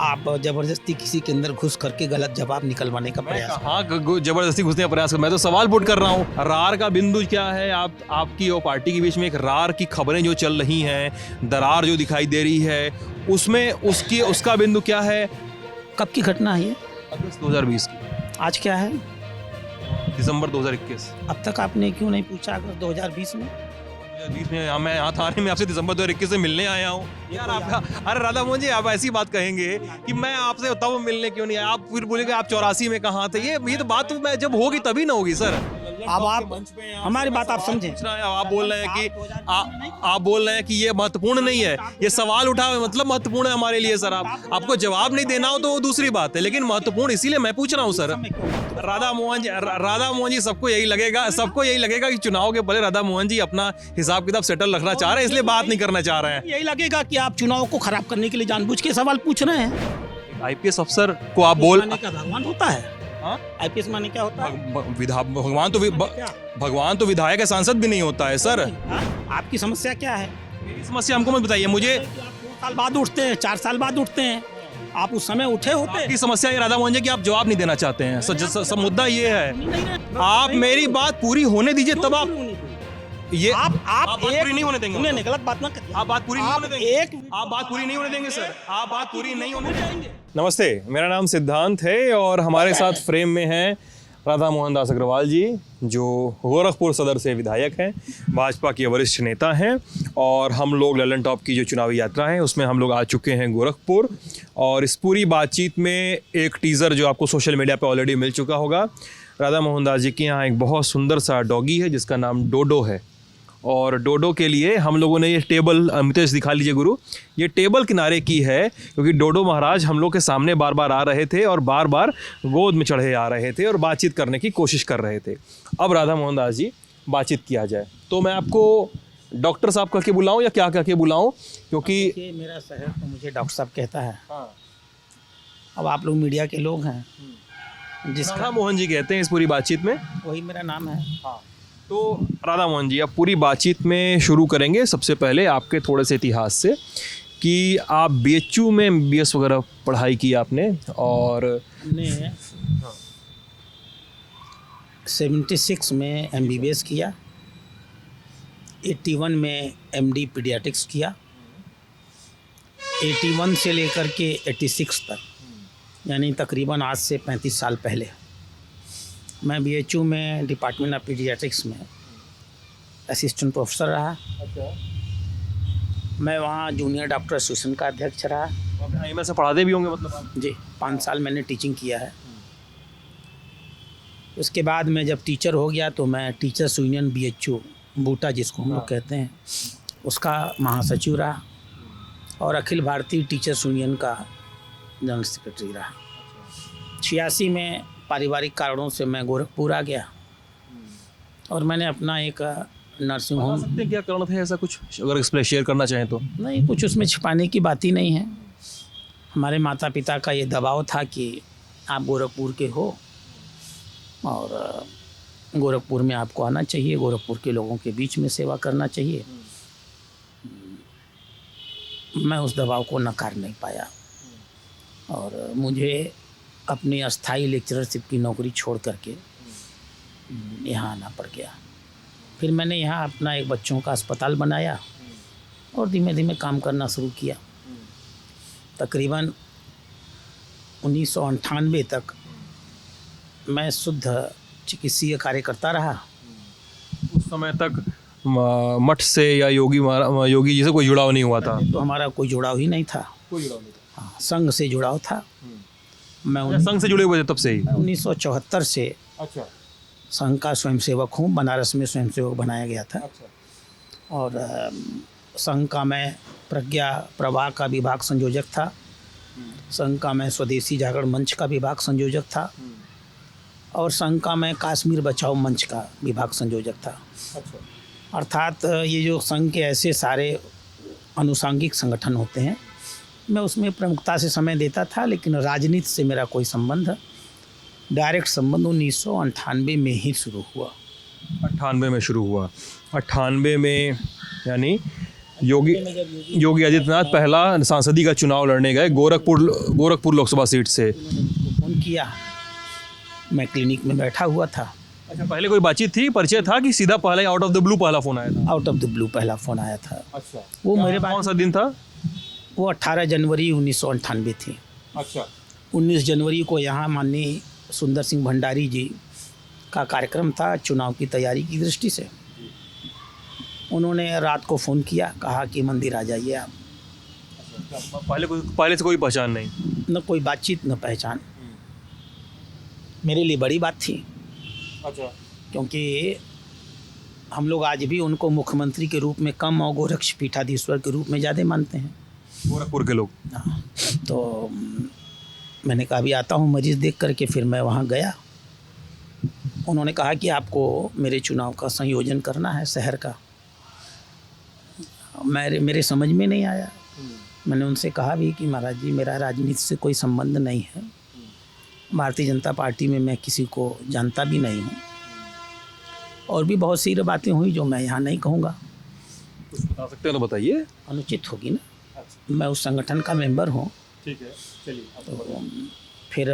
आप जबरदस्ती किसी के अंदर घुस करके गलत जवाब निकलवाने का प्रयास कर। हाँ, जबरदस्ती घुसने का प्रयास कर। मैं तो सवाल पुट कर रहा हूँ, रार का बिंदु क्या है? आपकी और पार्टी के बीच में एक रार की खबरें जो चल रही हैं, दरार जो दिखाई दे रही है, उसमें उसका बिंदु क्या है? कब की घटना है ये? अगस्त 2020 की, आज क्या है? दिसंबर 2021। अब तक आपने क्यों नहीं पूछा अगर 2020 में? 2020 में मैं यहाँ थाने में आपसे दिसंबर 2021 से मिलने आया हूँ यार। आपका अरे राधा मोहन जी, आप ऐसी बात कहेंगे कि मैं आपसे तब मिलने क्यों नहीं आया, आप फिर बोलेंगे आप 84 में कहाँ थे। ये तो बात तो मैं जब होगी तभी ना होगी सर। अब आप हमारी बात आप समझें। आप बोल रहे हैं कि आप बोल रहे हैं कि ये महत्वपूर्ण नहीं है, ये सवाल उठा मतलब महत्वपूर्ण है हमारे लिए सर। आपको जवाब नहीं देना हो तो वो दूसरी बात है, लेकिन महत्वपूर्ण इसीलिए मैं पूछ रहा हूँ सर। राधा मोहन जी सबको यही लगेगा कि चुनाव के पहले राधा मोहन जी अपना हिसाब किताब सेटल रखना चाह रहे हैं, इसलिए बात नहीं करना चाह रहे हैं। यही लगेगा कि आप चुनाव को खराब करने के लिए जानबूझ के सवाल पूछ रहे हैं। आईपीएस अफसर को आप बोल का भगवान होता है। आईपीएस माने क्या होता है? भगवान तो विधायक है, सांसद भी नहीं होता है सर। आपकी समस्या क्या है? मेरी समस्या हमको मत बताइए मुझे। 2 साल बाद उठते हैं, 4 साल बाद उठते हैं, आप उस समय उठे होते। आपकी समस्या ये राधा मोहन जी कि आप जवाब नहीं देना चाहते हैं। सब मुद्दा ये है, आप मेरी बात पूरी होने दीजिए तब आप ये आप बात पूरी नहीं होने देंगे। नहीं, गलत बात ना करिए। आप बात पूरी नहीं होने देंगे। आप बात पूरी नहीं होने देंगे सर। आप बात पूरी नहीं होने देंगे। नमस्ते, मेरा नाम सिद्धांत है और हमारे साथ फ्रेम में हैं राधा मोहन दास अग्रवाल जी, जो गोरखपुर सदर से विधायक हैं, भाजपा के वरिष्ठ नेता हैं। और हम लोग ललन टॉप की जो चुनावी यात्रा है उसमें हम लोग आ चुके हैं गोरखपुर। और इस पूरी बातचीत में एक टीज़र जो आपको सोशल मीडिया पे ऑलरेडी मिल चुका होगा। राधा मोहन दास जी के यहाँ एक बहुत सुंदर सा डॉगी है जिसका नाम डोडो है। और डोडो के लिए हम लोगों ने ये टेबल, अमितेश दिखा लीजिए गुरु, ये टेबल किनारे की है क्योंकि डोडो महाराज हम लोग के सामने बार बार आ रहे थे और बार बार गोद में चढ़े आ रहे थे और बातचीत करने की कोशिश कर रहे थे। अब राधा मोहन दास जी बातचीत किया जाए तो मैं आपको डॉक्टर साहब कह के बुलाऊँ या क्या कह के बुलाऊँ? क्योंकि मेरा शहर तो मुझे डॉक्टर साहब कहता है। अब आप लोग मीडिया के लोग हैं, राधा मोहन जी कहते हैं इस पूरी बातचीत में, वही मेरा नाम है। तो राधा मोहन जी अब पूरी बातचीत में शुरू करेंगे। सबसे पहले आपके थोड़े से इतिहास से कि आप बीएचयू में बीएस वगैरह पढ़ाई की आपने और हमने 76 में एमबीबीएस किया, 81 में एमडी पीडियाट्रिक्स किया, 81 से लेकर के 86 तक, यानी तकरीबन आज से 35 साल पहले मैं बीएचयू में डिपार्टमेंट ऑफ पीडियाट्रिक्स में असिस्टेंट प्रोफेसर रहा। मैं वहाँ जूनियर डॉक्टर एसोसिएशन का अध्यक्ष रहा। एमएस से पढ़ाते भी होंगे मतलब आप? जी, 5 साल मैंने टीचिंग किया है। उसके बाद मैं जब टीचर हो गया तो मैं टीचर्स यूनियन बीएचयू बूटा जिसको हम लोग कहते हैं उसका महासचिव रहा और अखिल भारतीय टीचर्स यूनियन का जनरल सेक्रेटरी रहा। 86 में पारिवारिक कारणों से मैं गोरखपुर आ गया और मैंने अपना एक नर्सिंग होम। क्या कारण थे ऐसा कुछ, अगर एक्सप्लेन शेयर करना चाहें तो? नहीं, कुछ उसमें छिपाने की बात ही नहीं है। हमारे माता पिता का ये दबाव था कि आप गोरखपुर के हो और गोरखपुर में आपको आना चाहिए, गोरखपुर के लोगों के बीच में सेवा करना चाहिए। मैं उस दबाव को नकार नहीं पाया और मुझे अपनी अस्थाई लेक्चरशिप की नौकरी छोड़ करके यहाँ आना पड़ गया। फिर मैंने यहाँ अपना एक बच्चों का अस्पताल बनाया और धीमे धीमे काम करना शुरू किया। तकरीबन 1998 तक मैं शुद्ध चिकित्सीय कार्य करता रहा। उस समय तक मठ से या योगी जी से कोई जुड़ाव नहीं हुआ था? तो हमारा कोई जुड़ाव ही नहीं था। कोई जुड़ाव नहीं था? हाँ, संघ से जुड़ाव था। मैं संघ से जुड़े हुए थे तब से ही? 1974 से अच्छा। संघ का स्वयंसेवक हूँ। बनारस में स्वयंसेवक बनाया गया था। अच्छा। और संघ का मैं प्रज्ञा प्रवाह का विभाग संयोजक था। संघ का मैं स्वदेशी जागरण मंच का विभाग संयोजक था और संघ का मैं कश्मीर बचाओ मंच का विभाग संयोजक था। अच्छा। अर्थात ये जो संघ के ऐसे सारे अनुषांगिक संगठन होते हैं, मैं उसमें प्रमुखता से समय देता था, लेकिन राजनीति से मेरा कोई संबंध, डायरेक्ट संबंध 1998 में ही शुरू हुआ। 98 में शुरू हुआ? 98 में यानी योगी आदित्यनाथ पहला सांसदी का चुनाव लड़ने गए गोरखपुर लोकसभा सीट से। फ़ोन किया, मैं क्लिनिक में बैठा हुआ था। अच्छा, पहले कोई बातचीत थी, परिचय था कि सीधा पहले आउट ऑफ द ब्लू पहला फ़ोन आया था? आउट ऑफ द ब्लू पहला फ़ोन आया था। अच्छा, वो मेरे कौन पास, सा दिन था? वो 18 जनवरी 1998 थी। अच्छा, 19 जनवरी को यहाँ माननीय सुंदर सिंह भंडारी जी का कार्यक्रम था चुनाव की तैयारी की दृष्टि से। उन्होंने रात को फ़ोन किया, कहा कि मंदिर आ जाइए आप। पहले से कोई पहचान नहीं? न कोई बातचीत न पहचान। मेरे लिए बड़ी बात थी। अच्छा, क्योंकि हम लोग आज भी उनको मुख्यमंत्री के रूप में कम और गोरक्ष पीठाधीश्वर के रूप में ज़्यादा मानते हैं, गोरखपुर के लोग। हाँ, तो मैंने कहा अभी आता हूँ मरीज़ देख करके। फिर मैं वहाँ गया। उन्होंने कहा कि आपको मेरे चुनाव का संयोजन करना है शहर का। मेरे समझ में नहीं आया। मैंने उनसे कहा भी कि महाराज जी, मेरा राजनीति से कोई संबंध नहीं है, भारतीय जनता पार्टी में मैं किसी को जानता भी नहीं हूँ, और भी बहुत सी बातें हुई जो मैं यहाँ नहीं कहूँगा। कुछ बता सकते हैं तो बताइए। अनुचित होगी ना, मैं उस संगठन का मेंबर हूँ। ठीक है, चलिए। तो फिर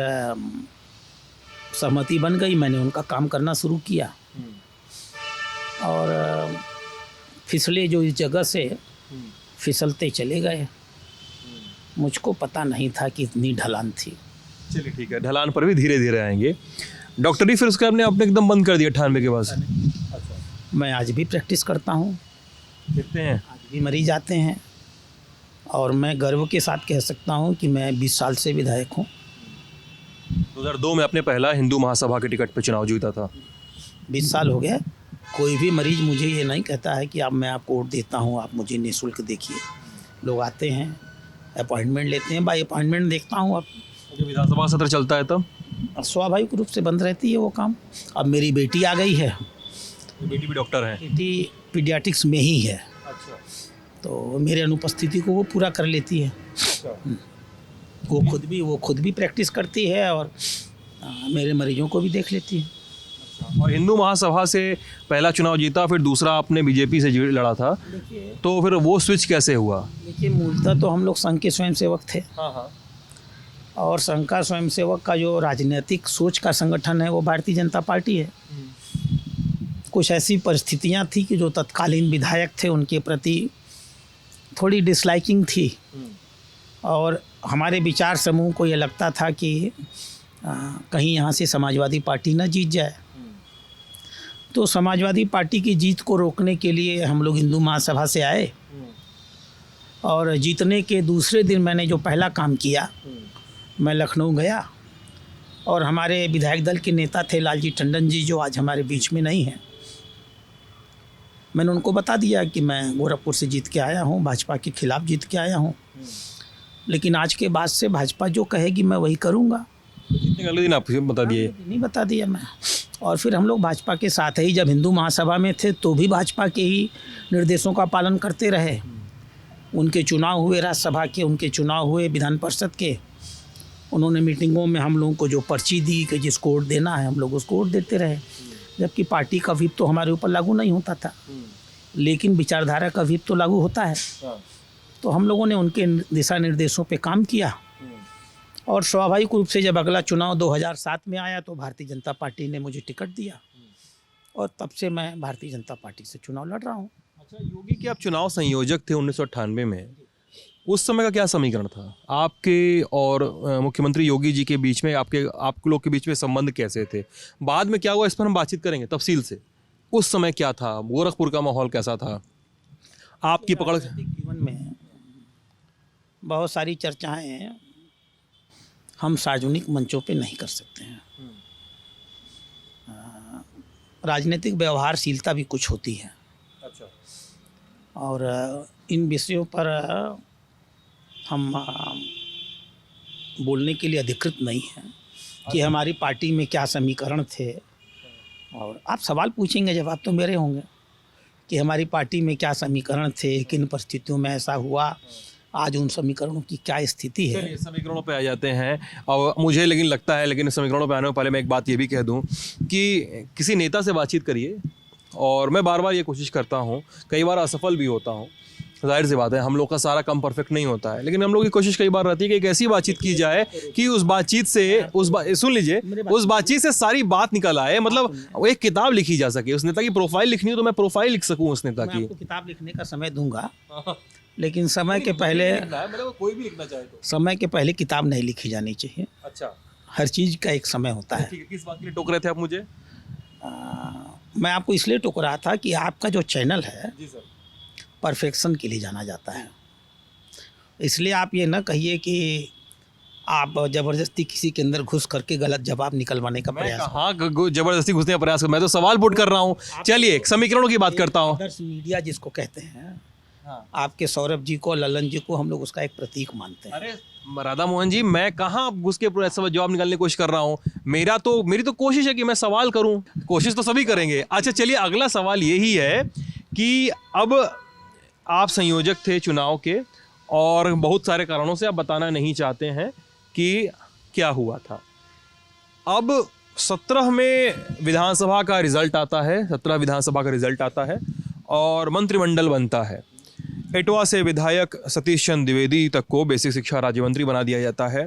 सहमति बन गई, मैंने उनका काम करना शुरू किया। और फिसले जो इस जगह से फिसलते चले गए। मुझको पता नहीं था कि इतनी ढलान थी। चलिए ठीक है, ढलान पर भी धीरे धीरे आएंगे। डॉक्टरी फिर उसका आपने एकदम बंद कर दिया 98 के बाद? मैं आज भी प्रैक्टिस करता हूँ, देखते हैं आज भी मरीज आते हैं, और मैं गर्व के साथ कह सकता हूँ कि मैं 20 साल से विधायक हूँ। 2002 में अपने पहला हिंदू महासभा के टिकट पर चुनाव जीता था। 20 साल हो गए। कोई भी मरीज मुझे ये नहीं कहता है कि अब मैं आपको वोट देता हूँ, आप मुझे निःशुल्क देखिए। लोग आते हैं, अपॉइंटमेंट लेते हैं, बाई अपॉइंटमेंट देखता हूँ। अब जब विधानसभा सत्र चलता है तब स्वाभाविक रूप से बंद रहती है वो काम। अब मेरी बेटी आ गई है, बेटी भी डॉक्टर है। बेटी पीडियाट्रिक्स में ही है। अच्छा, तो मेरे अनुपस्थिति को वो पूरा कर लेती है। वो खुद भी प्रैक्टिस करती है, और मेरे मरीजों को भी देख लेती है। और हिंदू महासभा से पहला चुनाव जीता, फिर दूसरा आपने बीजेपी से लड़ा था, तो फिर वो स्विच कैसे हुआ? देखिए, मूलतः तो हम लोग संघ के स्वयंसेवक थे। हाँ। और संघ का स्वयंसेवक का जो राजनीतिक सोच का संगठन है वो भारतीय जनता पार्टी है। कुछ ऐसी परिस्थितियां थी कि जो तत्कालीन विधायक थे उनके प्रति थोड़ी डिसलाइकिंग थी, और हमारे विचार समूह को ये लगता था कि कहीं यहाँ से समाजवादी पार्टी न जीत जाए। तो समाजवादी पार्टी की जीत को रोकने के लिए हम लोग हिंदू महासभा से आए, और जीतने के दूसरे दिन मैंने जो पहला काम किया, मैं लखनऊ गया, और हमारे विधायक दल के नेता थे लालजी टंडन जी, जो आज हमारे बीच में नहीं हैं। मैंने उनको बता दिया कि मैं गोरखपुर से जीत के आया हूँ, भाजपा के खिलाफ जीत के आया हूँ, लेकिन आज के बाद से भाजपा जो कहेगी मैं वही करूँगा। जीतने के अगले दिन आप बता दिए? नहीं बता दिया मैं। और फिर हम लोग भाजपा के साथ ही, जब हिंदू महासभा में थे तो भी भाजपा के ही निर्देशों का पालन करते रहे। उनके चुनाव हुए राज्यसभा के, उनके चुनाव हुए विधान परिषद के, उन्होंने मीटिंगों में हम लोगों को जो पर्ची दी कि जिसको वोट देना है हम लोग उसको वोट देते रहे। जबकि पार्टी का व्हिप तो हमारे ऊपर लागू नहीं होता था, लेकिन विचारधारा का व्हिप तो लागू होता है। तो हम लोगों ने उनके दिशा निर्देशों पे काम किया, और स्वाभाविक रूप से जब अगला चुनाव 2007 में आया तो भारतीय जनता पार्टी ने मुझे टिकट दिया, और तब से मैं भारतीय जनता पार्टी से चुनाव लड़ रहा हूँ। अच्छा, योगी के आप चुनाव संयोजक थे 1998 में, उस समय का क्या समीकरण था आपके और मुख्यमंत्री योगी जी के बीच में? आप लोग के बीच में संबंध कैसे थे? बाद में क्या हुआ इस पर हम बातचीत करेंगे तफसील से। उस समय क्या था, गोरखपुर का माहौल कैसा था, आपकी पकड़? जीवन में बहुत सारी चर्चाएं हम सार्वजनिक मंचों पे नहीं कर सकते हैं। राजनीतिक व्यवहारशीलता भी कुछ होती है। अच्छा। और इन विषयों पर हम बोलने के लिए अधिकृत नहीं हैं कि हमारी पार्टी में क्या समीकरण थे। और आप सवाल पूछेंगे, जवाब तो मेरे होंगे कि हमारी पार्टी में क्या समीकरण थे, किन परिस्थितियों में ऐसा हुआ, आज उन समीकरणों की क्या स्थिति है। समीकरणों पे आ जाते हैं। और मुझे लेकिन लगता है, लेकिन समीकरणों पे आने से पहले मैं एक बात ये भी कह दूं कि किसी नेता से बातचीत करिए, और मैं बार बार ये कोशिश करता हूँ, कई बार असफल भी होता हूँ, जाहिर सी बात है हम लोग का सारा काम परफेक्ट नहीं होता है, लेकिन हम लोग की कोशिश कई बार रहती है कि एक ऐसी बातचीत की जाए कि उस बातचीत से सुन लीजिए, उस बातचीत से सारी बात निकल आए, मतलब एक किताब लिखी जा सके। उस नेता की प्रोफाइल लिखनी हो तो मैं प्रोफाइल लिख सकूं उस नेता मैं की। आपको किताब लिखने का समय दूंगा, लेकिन समय के पहले कोई भी लिखना चाहे तो। समय के पहले किताब नहीं लिखी जानी चाहिए। अच्छा, हर चीज़ का एक समय होता है। ठीक है, किस बात के लिए टोक रहे थे आप मुझे? मैं आपको इसलिए टोक रहा था कि आपका जो चैनल है जी सर। परफेक्शन के लिए जाना जाता है, इसलिए आप ये ना कहिए कि आप ज़बरदस्ती किसी के अंदर घुस करके गलत जवाब निकलवाने का प्रयास। हाँ, जबरदस्ती घुसने का प्रयास कर, मैं तो सवाल पुट कर रहा हूँ। चलिए समीकरणों की बात करता हूँ। आदर्श मीडिया जिसको कहते हैं, हाँ। आपके सौरभ जी को, ललन जी को हम लोग उसका एक प्रतीक मानते हैं। अरे राधा मोहन जी, मैं कहाँ घुस के जवाब निकालने की कोशिश कर रहा हूँ। मेरी तो कोशिश है कि मैं सवाल करूँ, कोशिश तो सभी करेंगे। अच्छा चलिए, अगला सवाल यही है कि अब आप संयोजक थे चुनाव के और बहुत सारे कारणों से आप बताना नहीं चाहते हैं कि क्या हुआ था। अब 17 में विधानसभा का रिजल्ट आता है, 17 विधानसभा का रिजल्ट आता है और मंत्रिमंडल बनता है। एटवा से विधायक सतीश चंद्र द्विवेदी तक को बेसिक शिक्षा राज्य मंत्री बना दिया जाता है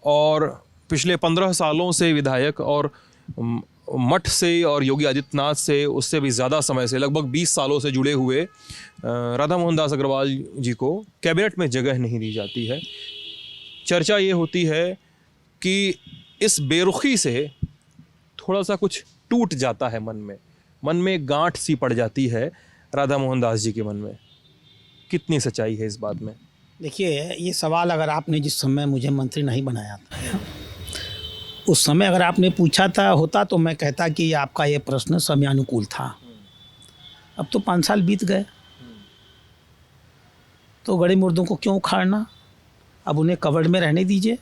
और पिछले 15 सालों से विधायक और मठ से और योगी आदित्यनाथ से उससे भी ज़्यादा समय से लगभग 20 सालों से जुड़े हुए राधा मोहन दास अग्रवाल जी को कैबिनेट में जगह नहीं दी जाती है। चर्चा ये होती है कि इस बेरुखी से थोड़ा सा कुछ टूट जाता है मन में गांठ सी पड़ जाती है राधा मोहन दास जी के मन में। कितनी सच्चाई है इस बात में? देखिए, ये सवाल अगर आपने जिस समय मुझे मंत्री नहीं बनाया था, उस समय अगर आपने पूछा होता तो मैं कहता कि आपका ये प्रश्न समयानुकूल था। अब तो 5 साल बीत गए, तो गड़े मुर्दों को क्यों उखाड़ना? अब उन्हें कवर्ड में रहने दीजिए।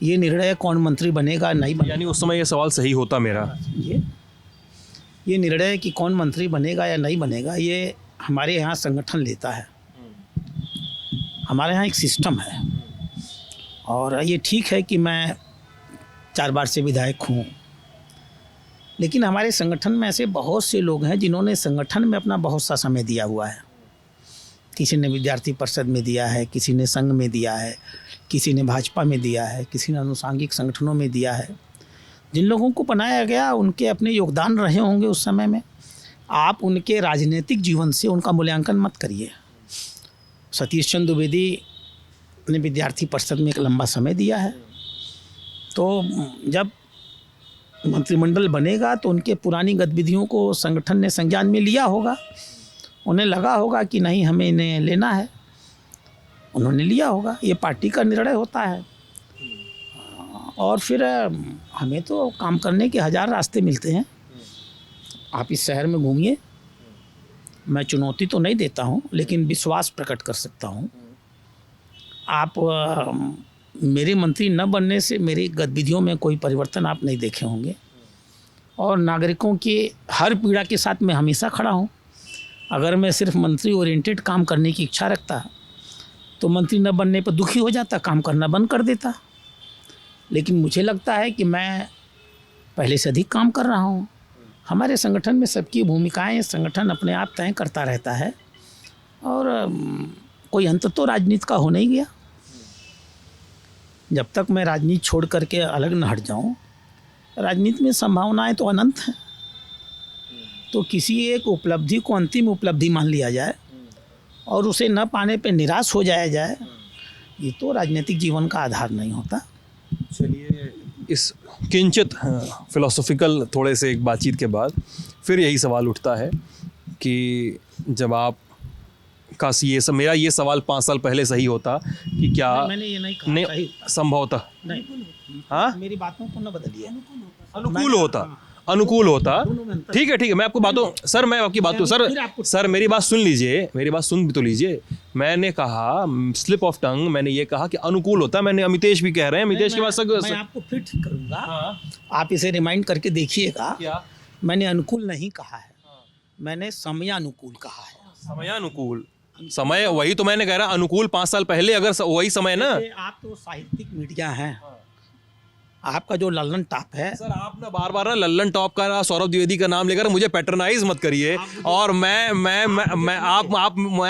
ये निर्णय कौन मंत्री बनेगा नहीं बनेगा, यानी उस समय ये सवाल सही होता मेरा। ये निर्णय कि कौन मंत्री बनेगा या नहीं बनेगा, ये हमारे यहाँ संगठन लेता है। हमारे यहाँ एक सिस्टम है और ये ठीक है कि मैं 4 बार से विधायक हूँ, लेकिन हमारे संगठन में ऐसे बहुत से लोग हैं जिन्होंने संगठन में अपना बहुत सा समय दिया हुआ है। किसी ने विद्यार्थी परिषद में दिया है, किसी ने संघ में दिया है, किसी ने भाजपा में दिया है, किसी ने अनुसांगिक संगठनों में दिया है। जिन लोगों को बनाया गया उनके अपने योगदान रहे होंगे उस समय में। आप उनके राजनीतिक जीवन से उनका मूल्यांकन मत करिए। सतीश चंद्र द्विवेदी ने विद्यार्थी परिषद में एक लंबा समय दिया है, तो जब मंत्रिमंडल बनेगा तो उनके पुरानी गतिविधियों को संगठन ने संज्ञान में लिया होगा। उन्हें लगा होगा कि नहीं, हमें इन्हें लेना है, उन्होंने लिया होगा। ये पार्टी का निर्णय होता है और फिर हमें तो काम करने के 1000 रास्ते मिलते हैं। आप इस शहर में घूमिए, मैं चुनौती तो नहीं देता हूँ लेकिन विश्वास प्रकट कर सकता हूँ। आप मेरे मंत्री न बनने से मेरी गतिविधियों में कोई परिवर्तन आप नहीं देखे होंगे और नागरिकों की हर पीड़ा के साथ मैं हमेशा खड़ा हूँ। अगर मैं सिर्फ मंत्री ओरिएंटेड काम करने की इच्छा रखता तो मंत्री न बनने पर दुखी हो जाता, काम करना बंद कर देता। लेकिन मुझे लगता है कि मैं पहले से अधिक काम कर रहा हूँ। हमारे संगठन में सबकी भूमिकाएं संगठन अपने आप तय करता रहता है और कोई अंत तो राजनीति का हो नहीं गया। जब तक मैं राजनीति छोड़ करके अलग न हट जाऊं, राजनीति में संभावनाएं तो अनंत हैं। तो किसी एक उपलब्धि को अंतिम उपलब्धि मान लिया जाए और उसे न पाने पे निराश हो जाया जाए, ये तो राजनीतिक जीवन का आधार नहीं होता। चलिए, इस किंचित फिलोसॉफिकल थोड़े से एक बातचीत के बाद फिर यही सवाल उठता है कि जब आप का मेरा ये सवाल 5 साल पहले सही होता कि क्या मैंने ये नहीं कहा नहीं संभवतः नहीं, हाँ, मेरी बातों को न बदलिए। अनुकूल होता। ठीक है, मैं आपको बातों सर मैं आपकी बात सर मेरी बात सुन लीजिए, मेरी बात सुन भी तो लीजिए। मैंने कहा स्लिप ऑफ टंग, मैंने ये कहा कि अनुकूल होता। मैंने अमितेश भी कह रहे हैं, अमितेश के बाद मैं आपको फिर ठीक करूंगा। आप इसे रिमाइंड करके देखिएगा। मैंने अनुकूल नहीं कहा है, मैंने समयानुकूल कहा है। समयानुकूल समय, वही तो मैंने कह रहा, अनुकूल 5 साल पहले अगर वही समय ना। आप तो साहित्यिक मीडिया हैं, आपका जो लल्लन टॉप है, सर आप ना बार बार ना लल्लन टॉप का सौरभ द्विवेदी का नाम लेकर मुझे पैटर्नाइज मत करिए। और मैं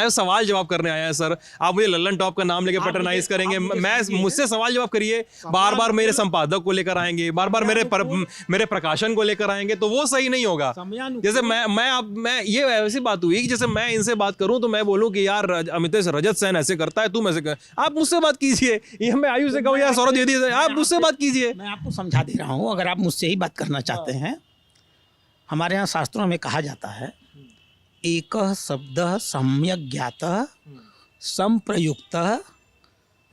सवाल जवाब करने आया है सर, आप मुझे लल्लन टॉप का नाम लेकर पैटर्नाइज करेंगे। मैं मुझसे सवाल जवाब करिए, बार बार मेरे संपादक को लेकर आएंगे, बार बार मेरे प्रकाशन को लेकर आएंगे, तो वो सही नहीं होगा। जैसे मैं ये ऐसी बात हुई कि जैसे मैं इनसे बात करूं तो मैं बोलूं कि यार अमितेश रजत सेन ऐसे करता है, तुम ऐसे कर, आप मुझसे बात कीजिए। ये मैं आयु से कहूँ यार सौरभ द्विवेदी से, आप मुझसे बात कीजिए। मैं आपको समझा दे रहा हूँ, अगर आप मुझसे ही बात करना चाहते हैं। हमारे यहाँ शास्त्रों में कहा जाता है, एक शब्द सम्यक ज्ञात संप्रयुक्त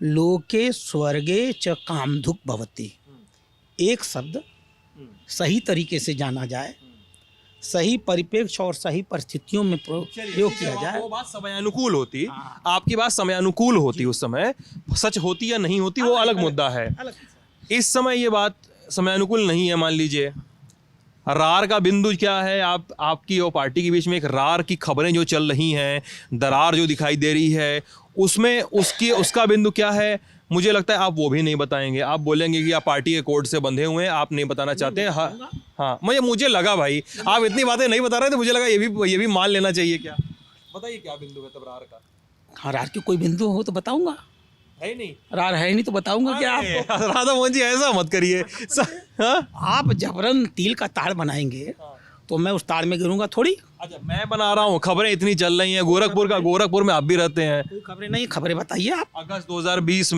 लोके स्वर्गे च कामधुक भवति। एक शब्द सही तरीके से जाना जाए, सही परिप्रेक्ष्य और सही परिस्थितियों में प्रयोग किया जाए, वो बात समयानुकूल होती, आपकी बात समयानुकूल होती, उस समय सच होती या नहीं होती वो अलग मुद्दा है। इस समय ये बात समयानुकूल नहीं है। मान लीजिए रार का बिंदु क्या है, आपकी और पार्टी के बीच में एक रार की खबरें जो चल रही हैं, दरार जो दिखाई दे रही है, उसमें उसका बिंदु क्या है, मुझे लगता है आप वो भी नहीं बताएंगे। आप बोलेंगे कि आप पार्टी के कोड से बंधे हुए हैं, आप नहीं बताना चाहते हैं। हाँ मुझे लगा भाई आप इतनी बातें नहीं बता रहे थे, मुझे लगा ये भी मान लेना चाहिए। क्या बताइए क्या बिंदु है तब रार का? हाँ, रार की कोई बिंदु हो तो बताऊंगा। है नहीं, रार है नहीं तो बताऊंगा क्या आपको? राधा मोहन जी ऐसा मत करिए। आप जबरन तिल का ताड़ बनाएंगे तो मैं उस ताड़ में गिरूंगा थोड़ी। अच्छा, मैं बना रहा हूँ, खबरें इतनी चल रही हैं गोरखपुर में आप भी रहते हैं। कोई खबरें नहीं, खबरें बताइए आप। अगस्त 2020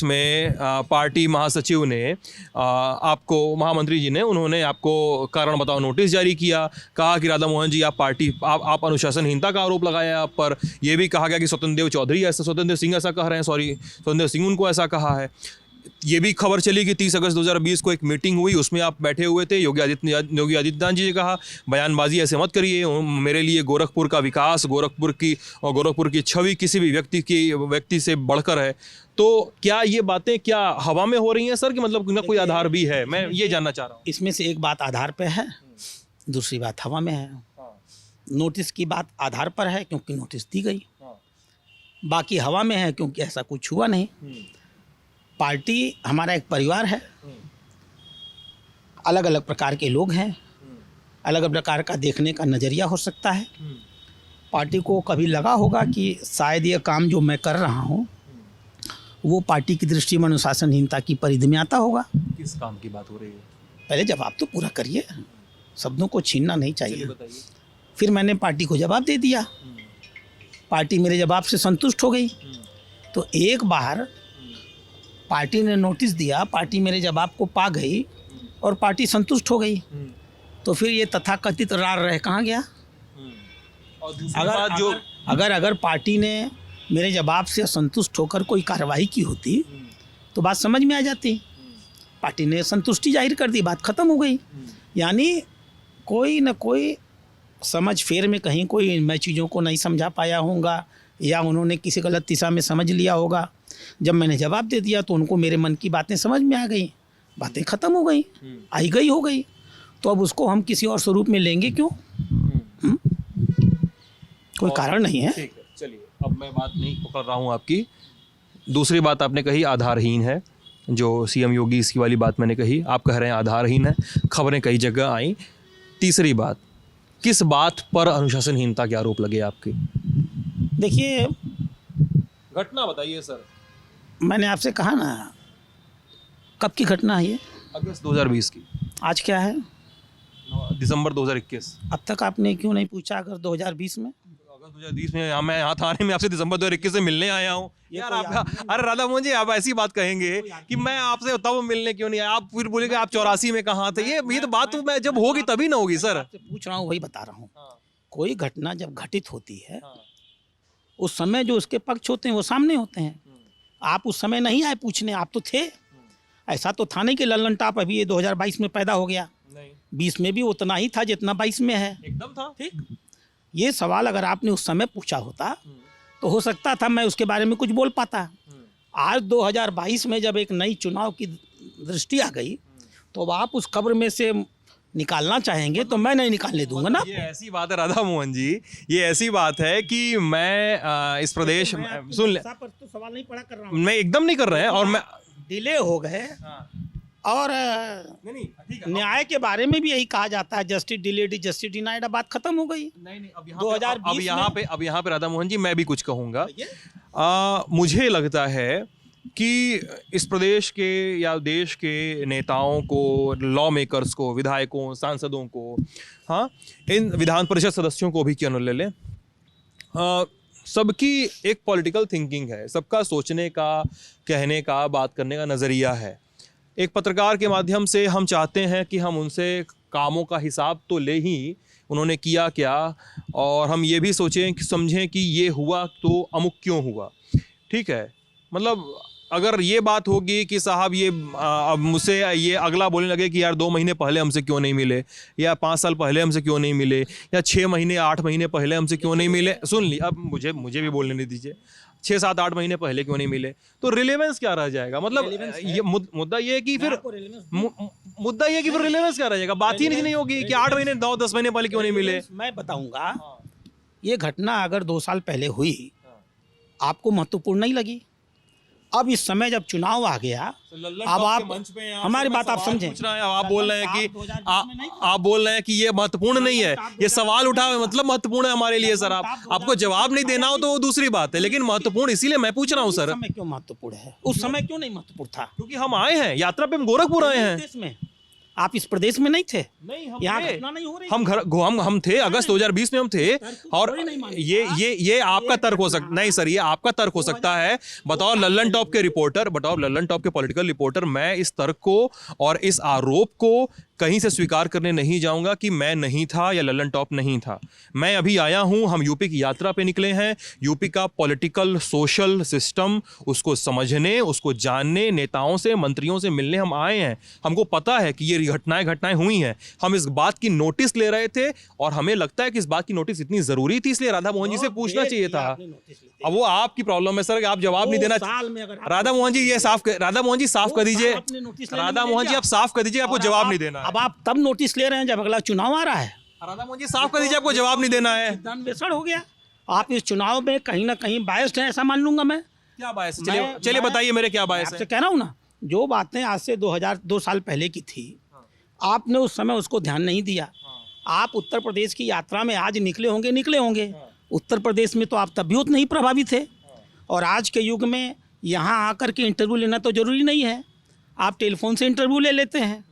में पार्टी महासचिव ने आपको, महामंत्री जी ने, उन्होंने आपको कारण बताओ नोटिस जारी किया। कहा कि राधा मोहन जी आप अनुशासनहीनता का आरोप लगाया आप पर। यह भी कहा गया कि स्वतंत्र देव सिंह ऐसा कह रहे हैं, स्वतंत्र देव सिंह उनको ऐसा कहा है। ये भी खबर चली कि 30 अगस्त 2020 को एक मीटिंग हुई, उसमें आप बैठे हुए थे। योगी आदित्यनाथ जी ने कहा बयानबाजी ऐसे मत करिए, मेरे लिए गोरखपुर का विकास, गोरखपुर की छवि किसी भी व्यक्ति से बढ़कर है। तो क्या ये बातें क्या हवा में हो रही हैं सर, कि मतलब ना कोई आधार भी है? मैं ये जानना चाह रहा हूँ। इसमें से एक बात आधार पे है, दूसरी बात हवा में है। नोटिस की बात आधार पर है क्योंकि नोटिस दी गई, बाकी हवा में है क्योंकि ऐसा कुछ हुआ नहीं। पार्टी हमारा एक परिवार है, अलग अलग प्रकार के लोग हैं, अलग अलग प्रकार का देखने का नज़रिया हो सकता है। पार्टी को कभी लगा होगा कि शायद ये काम जो मैं कर रहा हूँ वो पार्टी की दृष्टि में अनुशासनहीनता की परिधि में आता होगा। किस काम की बात हो रही है? पहले जवाब तो पूरा करिए, शब्दों को छीनना नहीं चाहिए। फिर मैंने पार्टी को जवाब दे दिया, पार्टी मेरे जवाब से संतुष्ट हो गई। तो एक बार पार्टी ने नोटिस दिया, पार्टी मेरे जवाब को पा गई और पार्टी संतुष्ट हो गई, तो फिर ये तथाकथित रार रह कहाँ गया? और दूसरी बात जो अगर पार्टी ने मेरे जवाब से संतुष्ट होकर कोई कार्रवाई की होती तो बात समझ में आ जाती। पार्टी ने संतुष्टि जाहिर कर दी, बात खत्म हो गई। यानी कोई न कोई समझ फेर में कहीं कोई मैं चीज़ों को नहीं समझा पाया होगा, या उन्होंने किसी गलत दिशा में समझ लिया होगा। जब मैंने जवाब दे दिया तो उनको मेरे मन की बातें समझ में आ गई, बातें ख़त्म हो गई, आई गई हो गई। तो अब उसको हम किसी और स्वरूप में लेंगे क्यों? कोई कारण नहीं है। ठीक है, चलिए अब मैं बात नहीं पकड़ रहा हूँ आपकी। दूसरी बात आपने कही आधारहीन है, जो सीएम योगी इसकी वाली बात मैंने कही, आप कह रहे हैं आधारहीन है, खबरें कई जगह आई। तीसरी बात, किस बात पर अनुशासनहीनता के आरोप लगे आपके? देखिए, घटना बताइए सर। मैंने आपसे कहा ना, कब की घटना है ये? अगस्त 2020 की। आज क्या है? दिसंबर 2021। अब तक आपने क्यों नहीं पूछा अगर 2020 में? अगस्त 2020 में मैं यहाँ थाने में आपसे दिसंबर 2021 से मिलने आया हूँ यार। अरे राधा मोहन जी, आप ऐसी बात कहेंगे कि मैं आपसे तब मिलने क्यों नहीं आया, आप फिर बोलेंगे आप 84 में कहाँ थे। ये तो बात तो मैं जब होगी तभी ना होगी सर। पूछ रहा हूँ, वही बता रहा हूँ। कोई घटना जब घटित होती है उस समय जो उसके पक्ष होते हैं वो सामने होते हैं। आप उस समय नहीं आए पूछने, आप तो थे। ऐसा तो था नहीं कि लल्लन टॉप अभी ये 2022 में पैदा हो गया, 20 में भी उतना ही था जितना 22 में है। एकदम था। ठीक, ये सवाल अगर आपने उस समय पूछा होता तो हो सकता था मैं उसके बारे में कुछ बोल पाता। आज 2022 में जब एक नई चुनाव की दृष्टि आ गई तो अब आप उस खबर में से निकालना चाहेंगे तो मैं नहीं निकालने दूंगा ना। ये ऐसी बात है राधा मोहन जी, ये ऐसी बात है कि मैं इस प्रदेश सुन ले, तो सवाल नहीं पड़ा कर रहा हूँ। मैं एकदम नहीं कर रहे हैं। और मैं डिले हो गए और नहीं ठीक है। न्याय के बारे में भी यही कहा जाता है, justice delayed is justice denied. अब बात खत्म हो गई। नहीं अब 2020 अब यहाँ पे राधा मोहन जी मैं भी कुछ कहूँगा। मुझे लगता है कि इस प्रदेश के या देश के नेताओं को, लॉ मेकर्स को, विधायकों, सांसदों को, हाँ, इन विधान परिषद सदस्यों को भी क्यों न ले लें, सबकी एक पॉलिटिकल थिंकिंग है, सबका सोचने का, कहने का, बात करने का नज़रिया है। एक पत्रकार के माध्यम से हम चाहते हैं कि हम उनसे कामों का हिसाब तो ले ही, उन्होंने किया क्या, और हम ये भी सोचें कि समझें कि ये हुआ तो अमुक क्यों हुआ। ठीक है, मतलब अगर ये बात होगी कि साहब ये अब मुझसे ये अगला बोलने लगे कि यार 2 महीने पहले हमसे क्यों नहीं मिले, या 5 साल पहले हमसे क्यों नहीं मिले, या 6 महीने 8 महीने पहले हमसे क्यों नहीं मिले, सुन ली, अब मुझे भी बोलने नहीं दीजिए, 6 7 8 महीने पहले क्यों नहीं मिले, तो रिलेवेंस क्या रह जाएगा। मतलब ये मुद्दा ये है कि फिर मुद्दा ये है कि फिर रिलेवेंस क्या रह जाएगा, बात ही नहीं होगी कि 8 महीने 9 10 महीने पहले क्यों नहीं मिले। मैं बताऊंगा, ये घटना अगर 2 साल पहले हुई आपको महत्वपूर्ण नहीं लगी। अब इस समय जब चुनाव आ गया, अब आप हमारी बात आप समझें, आप बोल रहे हैं कि आप बोल रहे हैं कि ये महत्वपूर्ण नहीं है, ये सवाल उठा मतलब महत्वपूर्ण है हमारे लिए सर। आपको जवाब नहीं देना हो तो वो दूसरी बात है, लेकिन महत्वपूर्ण इसीलिए मैं पूछ रहा हूँ सर। उस समय क्यों महत्वपूर्ण है? उस समय क्यों नहीं महत्वपूर्ण था? क्योंकि हम आए हैं यात्रा पे, हम गोरखपुर आए हैं। इसमें आप इस प्रदेश में नहीं थे? नहीं, हम यहाँ थे। घटना नहीं हो रही। हम थे, अगस्त 2020 में हम थे। और ये आपका तर्क हो सकता नहीं सर, ये आपका तर्क हो सकता है। बताओ लल्लन टॉप के रिपोर्टर, बताओ लल्लन टॉप के पॉलिटिकल रिपोर्टर, मैं इस तर्क को और इस आरोप को कहीं से स्वीकार करने नहीं जाऊंगा कि मैं नहीं था या लल्लन टॉप नहीं था। मैं अभी आया हूं, हम यूपी की यात्रा पे निकले हैं। यूपी का पॉलिटिकल सोशल सिस्टम, उसको समझने, उसको जानने, नेताओं से, मंत्रियों से मिलने हम आए हैं। हमको पता है कि ये घटनाएं हुई हैं। हम इस बात की नोटिस ले रहे थे और हमें लगता है कि इस बात की नोटिस इतनी जरूरी थी, इसलिए राधा मोहन जी से पूछना चाहिए था। अब वो आपकी प्रॉब्लम है सर, आप जवाब नहीं देना। राधा मोहन जी ये साफ कर दीजिए, राधा मोहन जी आप साफ कर दीजिए, आपको जवाब नहीं देना। अब आप तब नोटिस ले रहे हैं जब अगला चुनाव आ रहा है। राधा मोहन जी साफ कर दीजिए, आपको जवाब नहीं देना है। सिद्धांत हो गया। आप इस चुनाव में कहीं ना कहीं बायस्ड हैं, ऐसा मान लूंगा मैं। क्या बायस? चलिए बताइए मेरे क्या बायस है। आपसे कह रहा हूँ ना, जो बातें आज से 2 साल पहले की थी, आपने उस समय उसको ध्यान नहीं दिया। आप उत्तर प्रदेश की यात्रा में आज निकले होंगे। उत्तर प्रदेश में तो आप तब भी उतने ही प्रभावी थे। और आज के युग में यहाँ आकर के इंटरव्यू लेना तो जरूरी नहीं है, आप टेलीफोन से इंटरव्यू ले लेते हैं।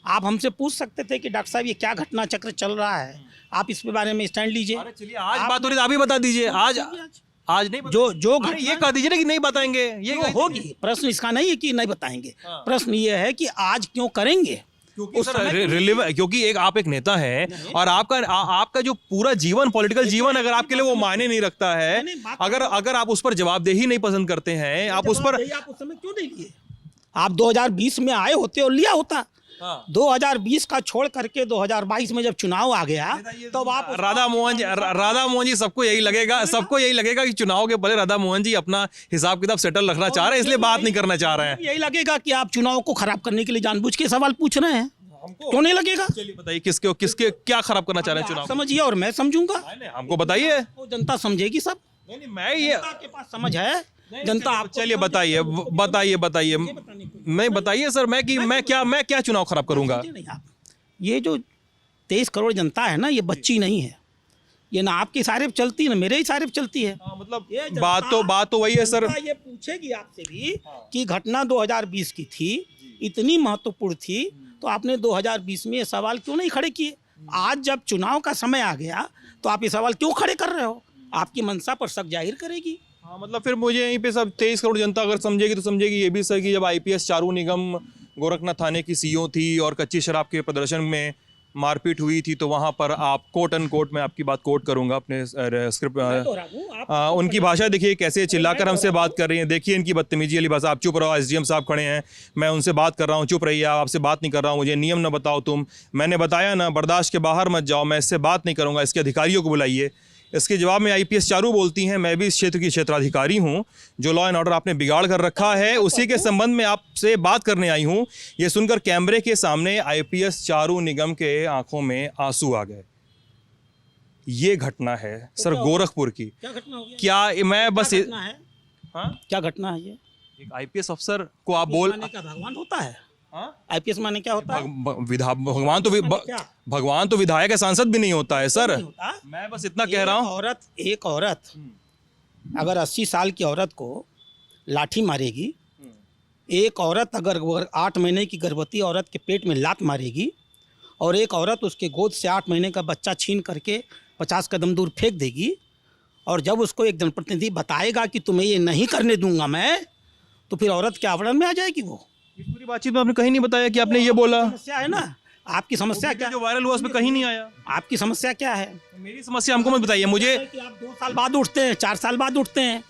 आप हमसे पूछ सकते थे कि डॉक्टर साहब ये क्या घटना चक्र चल रहा है, आप इस बारे में स्टैंड लीजिए। चलिए आज बात हो रही है, आप ही बता दीजिए। आज नहीं जो ये कह दीजिए ना कि नहीं बताएंगे, ये होगी। प्रश्न इसका नहीं है कि नहीं बताएंगे, प्रश्न ये है कि आज क्यों करेंगे। क्योंकि आप एक नेता हैं और आपका जो पूरा जीवन, पॉलिटिकल जीवन, अगर आपके लिए वो मायने नहीं रखता है, अगर आप उस पर जवाबदेही नहीं पसंद करते हैं, आप उस पर उस समय क्यों नहीं लिए? आप 2020 में आए होते और लिया होता। 2020 का छोड़ करके 2022 में जब चुनाव आ गया तो आप राधा मोहन जी सबको यही लगेगा कि चुनाव के पहले राधा मोहन जी अपना हिसाब किताब सेटल रखना चाह रहे हैं, इसलिए बात नहीं करना चाह रहे हैं। यही लगेगा कि आप चुनाव को खराब करने के लिए जानबूझ के सवाल पूछ रहे हैं, क्यों नहीं लगेगा? चलिए बताइए किसके क्या खराब करना चाह रहे हैं चुनाव? समझिए और मैं समझूंगा। हमको बताइए, जनता समझेगी सब। मैं ये के पास समझ है जनता। आप चलिए बताइए नहीं बताइए सर, मैं क्या चुनाव खराब करूंगा? नहीं, आप ये जो 23 करोड़ जनता है ना, ये बच्ची नहीं है। ये ना आपके इशारे पे चलती है ना मेरे इशारे पे चलती है। मतलब बात तो वही है सर। ये पूछेगी आपसे भी कि घटना 2020 की थी, इतनी महत्वपूर्ण थी, तो आपने 2020 में ये सवाल क्यों नहीं खड़े किए? आज जब चुनाव का समय आ गया तो आप ये सवाल क्यों खड़े कर रहे हो? आपकी मंशा पर शक जाहिर करेगी। हाँ, मतलब फिर मुझे यहीं पे सब 23 करोड़ जनता अगर समझेगी तो समझेगी ये भी सर कि जब IPS चारू निगम गोरखनाथ थाने की CO थी और कच्ची शराब के प्रदर्शन में मारपीट हुई थी, तो वहाँ पर आप कोट एंड कोट, मैं आपकी बात कोट करूंगा अपने स्क्रिप्ट, उनकी भाषा देखिए कैसे चिल्लाकर हमसे बात कर रही हैं। देखिए इनकी बदतमीजी वाली भाषा। आप चुप रहो, SDM साहब खड़े हैं, मैं उनसे बात कर रहा हूँ, चुप रहिए, आपसे बात नहीं कर रहा हूँ, मुझे नियम न बताओ तुम, मैंने बताया ना, बर्दाश्त के बाहर मत जाओ, मैं इससे बात नहीं करूँगा, इसके अधिकारियों को बुलाइए। इसके जवाब में IPS चारू बोलती हैं, मैं भी इस क्षेत्र की क्षेत्राधिकारी हूं, जो लॉ एंड ऑर्डर आपने बिगाड़ कर रखा है उसी के संबंध में आपसे बात करने आई हूं। ये सुनकर कैमरे के सामने IPS चारू निगम के आंखों में आंसू आ गए। ये घटना है सर गोरखपुर की। क्या घटना हो गया? क्या मैं बस क्या घटना है ये? एक आईपीएस अफसर को आप बोल माने का भगवान होता है? हाँ? आईपीएस माने क्या होता है? भगवान तो विधायक है, सांसद भी नहीं होता है सर। नहीं होता। मैं बस इतना कह रहा हूँ। एक औरत अगर 80 साल की औरत को लाठी मारेगी, एक औरत अगर 8 महीने की गर्भवती औरत के पेट में लात मारेगी और एक औरत उसके गोद से 8 महीने का बच्चा छीन करके 50 कदम दूर फेंक देगी, और जब उसको एक जनप्रतिनिधि बताएगा कि तुम्हें ये नहीं करने दूंगा मैं, तो फिर औरत के आवरण में आ जाएगी वो। इस पूरी बातचीत में आपने कहीं नहीं बताया कि आपने ये बोला। समस्या है ना, आपकी समस्या क्या? जो वायरल हुआ उसमें कहीं नहीं आया। आपकी समस्या क्या है? मेरी समस्या हमको मत बताइए मुझे। कि आप 2 साल बाद उठते हैं, 4 साल बाद उठते हैं,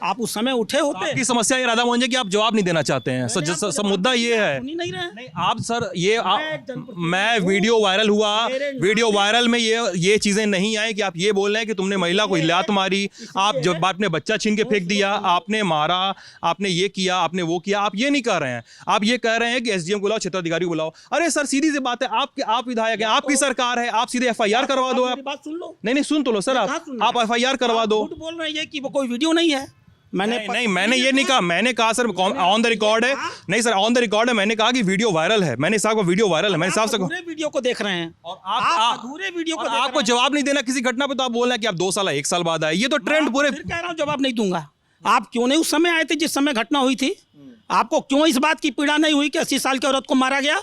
आप उस समय उठे होते। आपकी समस्या ये राधा मोहन जी कि आप जवाब नहीं देना चाहते हैं। सब मुद्दा ये है। सुन ही नहीं रहे। नहीं आप सर ये मैं वीडियो वायरल हुआ, वीडियो वायरल में ये चीजें नहीं आई कि आप ये बोल रहे हैं कि तुमने महिला को लात मारी, आप जब आपने बच्चा छीन के फेंक दिया, आपने मारा, आपने ये किया, आपने वो किया। आप ये नहीं कह रहे हैं, आप ये कह रहे हैं कि एसडीएम को बुलाओ, क्षेत्राधिकारी को बुलाओ। अरे सर सीधी सी बात है, आप विधायक हैं, आपकी सरकार है, आप सीधे एफआईआर करवा दो। आप बात सुन लो। नहीं सुन तो लो सर, आप एफआईआर करवा दो। बोल रहे हैं कि वो कोई वीडियो नहीं है। नहीं मैंने ये नहीं कहा, मैंने कहा सर ऑन द रिकॉर्ड है। नहीं सर ऑन द रिकॉर्ड है, मैंने कहा कि वीडियो वायरल है। मैंने साहब को वीडियो वायरल है, मैंने साहब से पूरे वीडियो को देख रहे हैं और आप पूरे वीडियो को आपको जवाब नहीं देना किसी घटना पे, तो आप बोल रहे हैं कि आप 2 साल 1 साल बाद आए। ये तो ट्रेंड पूरे। फिर कह रहा हूँ जवाब नहीं दूंगा। आप क्यों नहीं उस समय आए थे जिस समय घटना हुई थी? आपको क्यों इस बात की पीड़ा नहीं हुई कि 80 साल की औरत को मारा गया?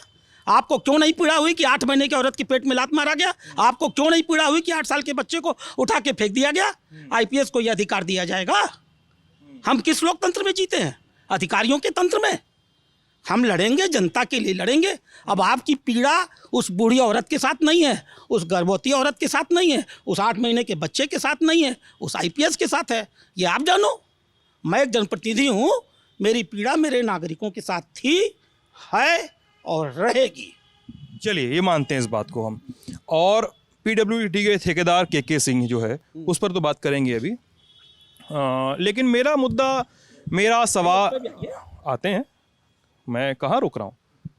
आपको क्यों नहीं पीड़ा हुई कि 8 महीने की औरत के पेट में लात मारा गया? आपको क्यों नहीं पीड़ा हुई कि 8 साल के बच्चे को उठा के फेंक दिया गया? आईपीएस को यह अधिकार दिया जाएगा? हम किस लोकतंत्र में जीते हैं? अधिकारियों के तंत्र में। हम लड़ेंगे, जनता के लिए लड़ेंगे। अब आपकी पीड़ा उस बूढ़ी औरत के साथ नहीं है, उस गर्भवती औरत के साथ नहीं है, उस 8 महीने के बच्चे के साथ नहीं है, उस आईपीएस के साथ है। ये आप जानो। मैं एक जनप्रतिनिधि हूँ, मेरी पीड़ा मेरे नागरिकों के साथ थी, है और रहेगी। चलिए ये मानते हैं इस बात को हम। और पीडब्ल्यूडी के ठेकेदार के सिंह जो है उस पर तो बात करेंगे अभी। लेकिन मेरा सवाल आते हैं, मैं कहाँ रुक रहा हूँ।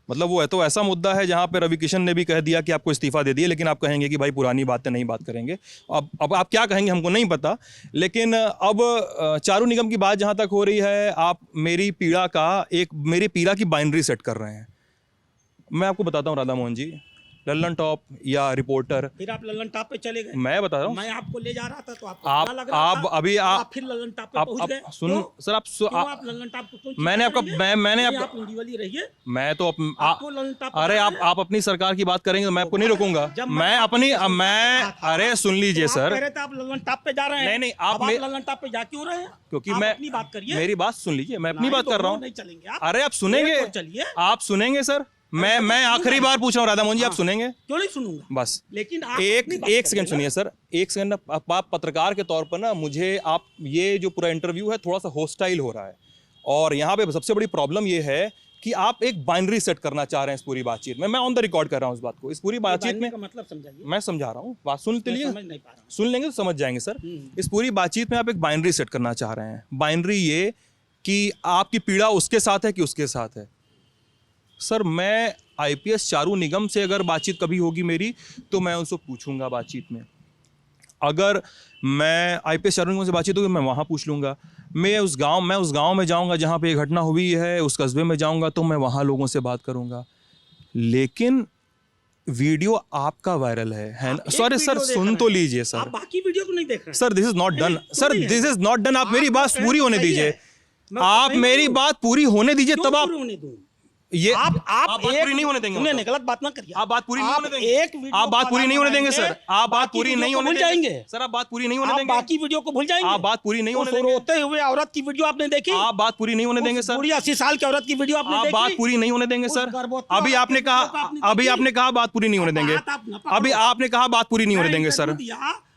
मतलब वो है तो ऐसा मुद्दा है जहाँ पे रवि किशन ने भी कह दिया कि आपको इस्तीफा दे दिए, लेकिन आप कहेंगे कि भाई पुरानी बातें नहीं बात करेंगे। अब आप क्या कहेंगे हमको नहीं पता। लेकिन अब चारू निगम की बात जहाँ तक हो रही है, आप मेरी पीड़ा की बाइनरी सेट कर रहे हैं। मैं आपको बताता हूँ राधा मोहन जी, लल्लन टॉप या रिपोर्टर, फिर आप लल्लन टॉप पे चले गए। मैं बता रहा हूँ, मैं आपको ले जा रहा था तो आपको आप लग रहा था, अभी आप फिर लल्लन टॉप पे पहुंच गए। सुन सर, आप लल्लन टॉप को मैंने आपका आप इंडिविजुअली रहिए। मैं तो आपको लल्लन टॉप पे अरे आप अपनी सरकार की बात करेंगे तो मैं आपको नहीं रोकूंगा। अरे सुन लीजिए सर, कह रहे थे आप लल्लन टॉप पे जा रहे हैं। नहीं आप लल्लन टॉप पे जा क्यों रहे हैं? क्योंकि आप मैं अपनी बात करिए, मेरी बात सुन लीजिए, मैं अपनी बात कर रहा हूँ। नहीं चलेंगे। अरे आप सुनेंगे, चलिए आप सुनेंगे सर। मैं आखिरी बार पूछ रहा हूँ राधा मोहन जी, आप सुनेंगे? क्यों नहीं सुनूंगा? बस लेकिन एक सेकंड सुनिए सर, एक सेकंड। आप पत्रकार के तौर पर ना, मुझे आप ये जो पूरा इंटरव्यू है थोड़ा सा हॉस्टाइल हो रहा है। और यहाँ पे सबसे बड़ी प्रॉब्लम ये है कि आप एक बाइनरी सेट करना चाह रहे हैं इस पूरी बातचीत में। मैं ऑन द रिकॉर्ड कर रहा हूँ इस बात को। इस पूरी बातचीत में मतलब समझाइए। मैं समझा रहा हूँ, बात सुन लिए, समझ नहीं पा रहा हूँ। सुन लेंगे तो समझ जाएंगे सर। इस पूरी बातचीत में आप एक बाइनरी सेट करना चाह रहे हैं। बाइनरी ये कि आपकी पीड़ा उसके साथ है कि उसके साथ है। सर मैं आईपीएस चारू निगम से अगर बातचीत कभी होगी मेरी, तो मैं उनसे पूछूंगा बातचीत में। अगर मैं आईपीएस चारू निगम से बातचीत होगी, मैं वहाँ पूछ लूँगा। मैं उस गांव में जाऊँगा जहाँ पे ये घटना हुई है, उस कस्बे में जाऊँगा तो मैं वहाँ लोगों से बात करूँगा। लेकिन वीडियो आपका वायरल है। सॉरी सर, सुन तो लीजिए सर। आप बाकी वीडियो को नहीं देख रहे हैं। Sir this is not done. Sir this is not done. आप मेरी बात पूरी होने दीजिए। आप मेरी बात पूरी होने दीजिए, तब आप ये आप बात पूरी नहीं होने देंगे। नहीं, गलत बात ना करिए। आप बात पूरी नहीं होने देंगे। आप बात पूरी नहीं होने देंगे सर। आप बात पूरी नहीं होने जाएंगे सर। आप बात पूरी नहीं होने देंगे। बाकी वीडियो को भूल जाएंगे। आप बात पूरी नहीं होने देंगे। रोते हुए औरत की वीडियो आपने देखी? आप बात पूरी नहीं होने देंगे सर। पूरी 80 साल की औरत की वीडियो आपने देखी? आप बात पूरी नहीं होने देंगे सर। अभी आपने कहा बात पूरी नहीं होने देंगे। अभी आपने कहा बात पूरी नहीं होने देंगे सर।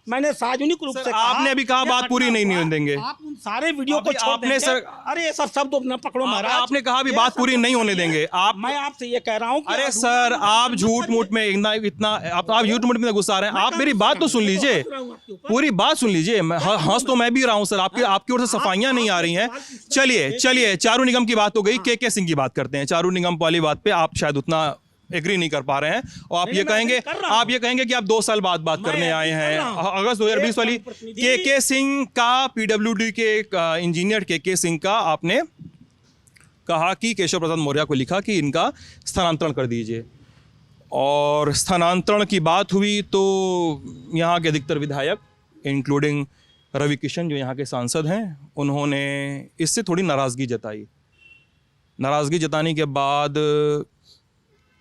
मैंने सार्वजनिक रूप से आपने अभी कहा बात पूरी नहीं होने देंगे। आप उन सारे वीडियो को छोड़ आपने सर, अरे ये सब शब्द न पकड़ो महाराज। आपने कहा भी बात पूरी नहीं होने देंगे। मैं आपसे ये कह रहा हूँ। अरे सर आप झूठ मूठ में इतना आप झूठ मूठ में गुस्सा रहे हैं। आप मेरी बात तो सुन लीजिए, पूरी बात सुन लीजिए। हंस तो मैं भी रहा हूँ सर, आपकी ओर से सफाइयां नहीं आ रही हैं। चलिए चारू निगम की बात हो गई, के सिंह की बात करते हैं। चारू निगम वाली बात पे आप शायद उतना एग्री नहीं कर पा रहे हैं, और आप ये कहेंगे कि आप 2 साल बाद बात करने आए हैं। अगस्त 2020 वाली के सिंह का, पीडब्ल्यूडी के इंजीनियर के सिंह का आपने कहा कि केशव प्रसाद मौर्य को लिखा कि इनका स्थानांतरण कर दीजिए। और स्थानांतरण की बात हुई तो यहाँ के अधिकतर विधायक इंक्लूडिंग रवि किशन जो यहाँ के सांसद हैं, उन्होंने इससे थोड़ी नाराज़गी जताई। नाराज़गी जताने के बाद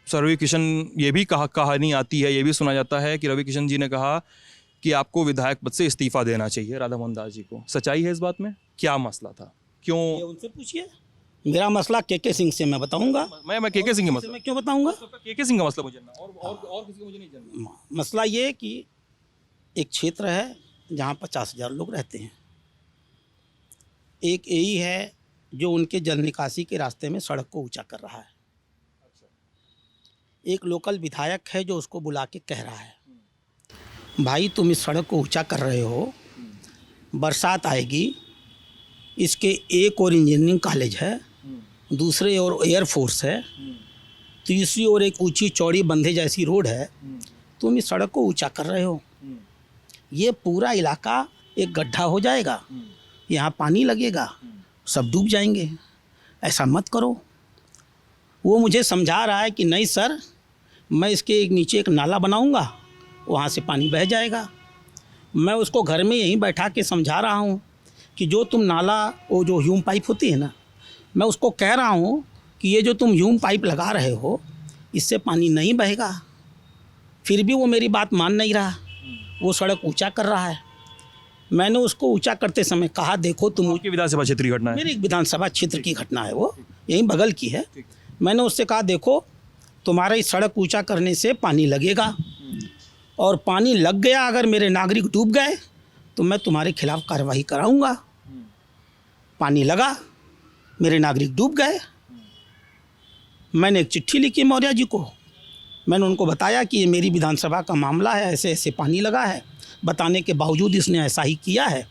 रवि किशन ये भी कहानी आती है, ये भी सुना जाता है कि रवि किशन जी ने कहा कि आपको विधायक पद से इस्तीफा देना चाहिए राधा मोहन दास जी को। सच्चाई है इस बात में? क्या मसला था? क्यों? ये उनसे पूछिए। मेरा मसला के सिंह से मैं बताऊंगा। मैं के सिंह का मसला मैं क्यों बताऊंगा? के सिंह का मसला मुझे जानना और किसी को मुझे नहीं जानना। मसला ये कि एक क्षेत्र है जहाँ 50,000 लोग रहते हैं। एक यही है जो उनके जल निकासी के रास्ते में सड़क को ऊंचा कर रहा है। एक लोकल विधायक है जो उसको बुला के कह रहा है, भाई तुम इस सड़क को ऊंचा कर रहे हो, बरसात आएगी, इसके एक और इंजीनियरिंग कॉलेज है, दूसरे ओर एयरफोर्स है, तीसरी ओर एक ऊंची चौड़ी बंधे जैसी रोड है, तुम इस सड़क को ऊंचा कर रहे हो, ये पूरा इलाका एक गड्ढा हो जाएगा, यहाँ पानी लगेगा, सब डूब जाएंगे, ऐसा मत करो। वो मुझे समझा रहा है कि नहीं सर, मैं इसके एक नीचे एक नाला बनाऊंगा, वहाँ से पानी बह जाएगा। मैं उसको घर में यहीं बैठा के समझा रहा हूँ कि जो तुम नाला, वो जो ह्यूम पाइप होती है ना, मैं उसको कह रहा हूँ कि ये जो तुम ह्यूम पाइप लगा रहे हो, इससे पानी नहीं बहेगा। फिर भी वो मेरी बात मान नहीं रहा, वो सड़क ऊंचा कर रहा है। मैंने उसको ऊंचा करते समय कहा, देखो तुम, आपकी विधानसभा क्षेत्र की घटना है? मेरी विधानसभा क्षेत्र की घटना है, वो यहीं बगल की है। मैंने उससे कहा, देखो तुम्हारा इस सड़क ऊंचा करने से पानी लगेगा, और पानी लग गया, अगर मेरे नागरिक डूब गए तो मैं तुम्हारे खिलाफ कार्रवाई कराऊंगा। पानी लगा, मेरे नागरिक डूब गए, मैंने एक चिट्ठी लिखी मौर्य जी को। मैंने उनको बताया कि ये मेरी विधानसभा का मामला है, ऐसे ऐसे पानी लगा है। बताने के बावजूद इसने ऐसा ही किया है,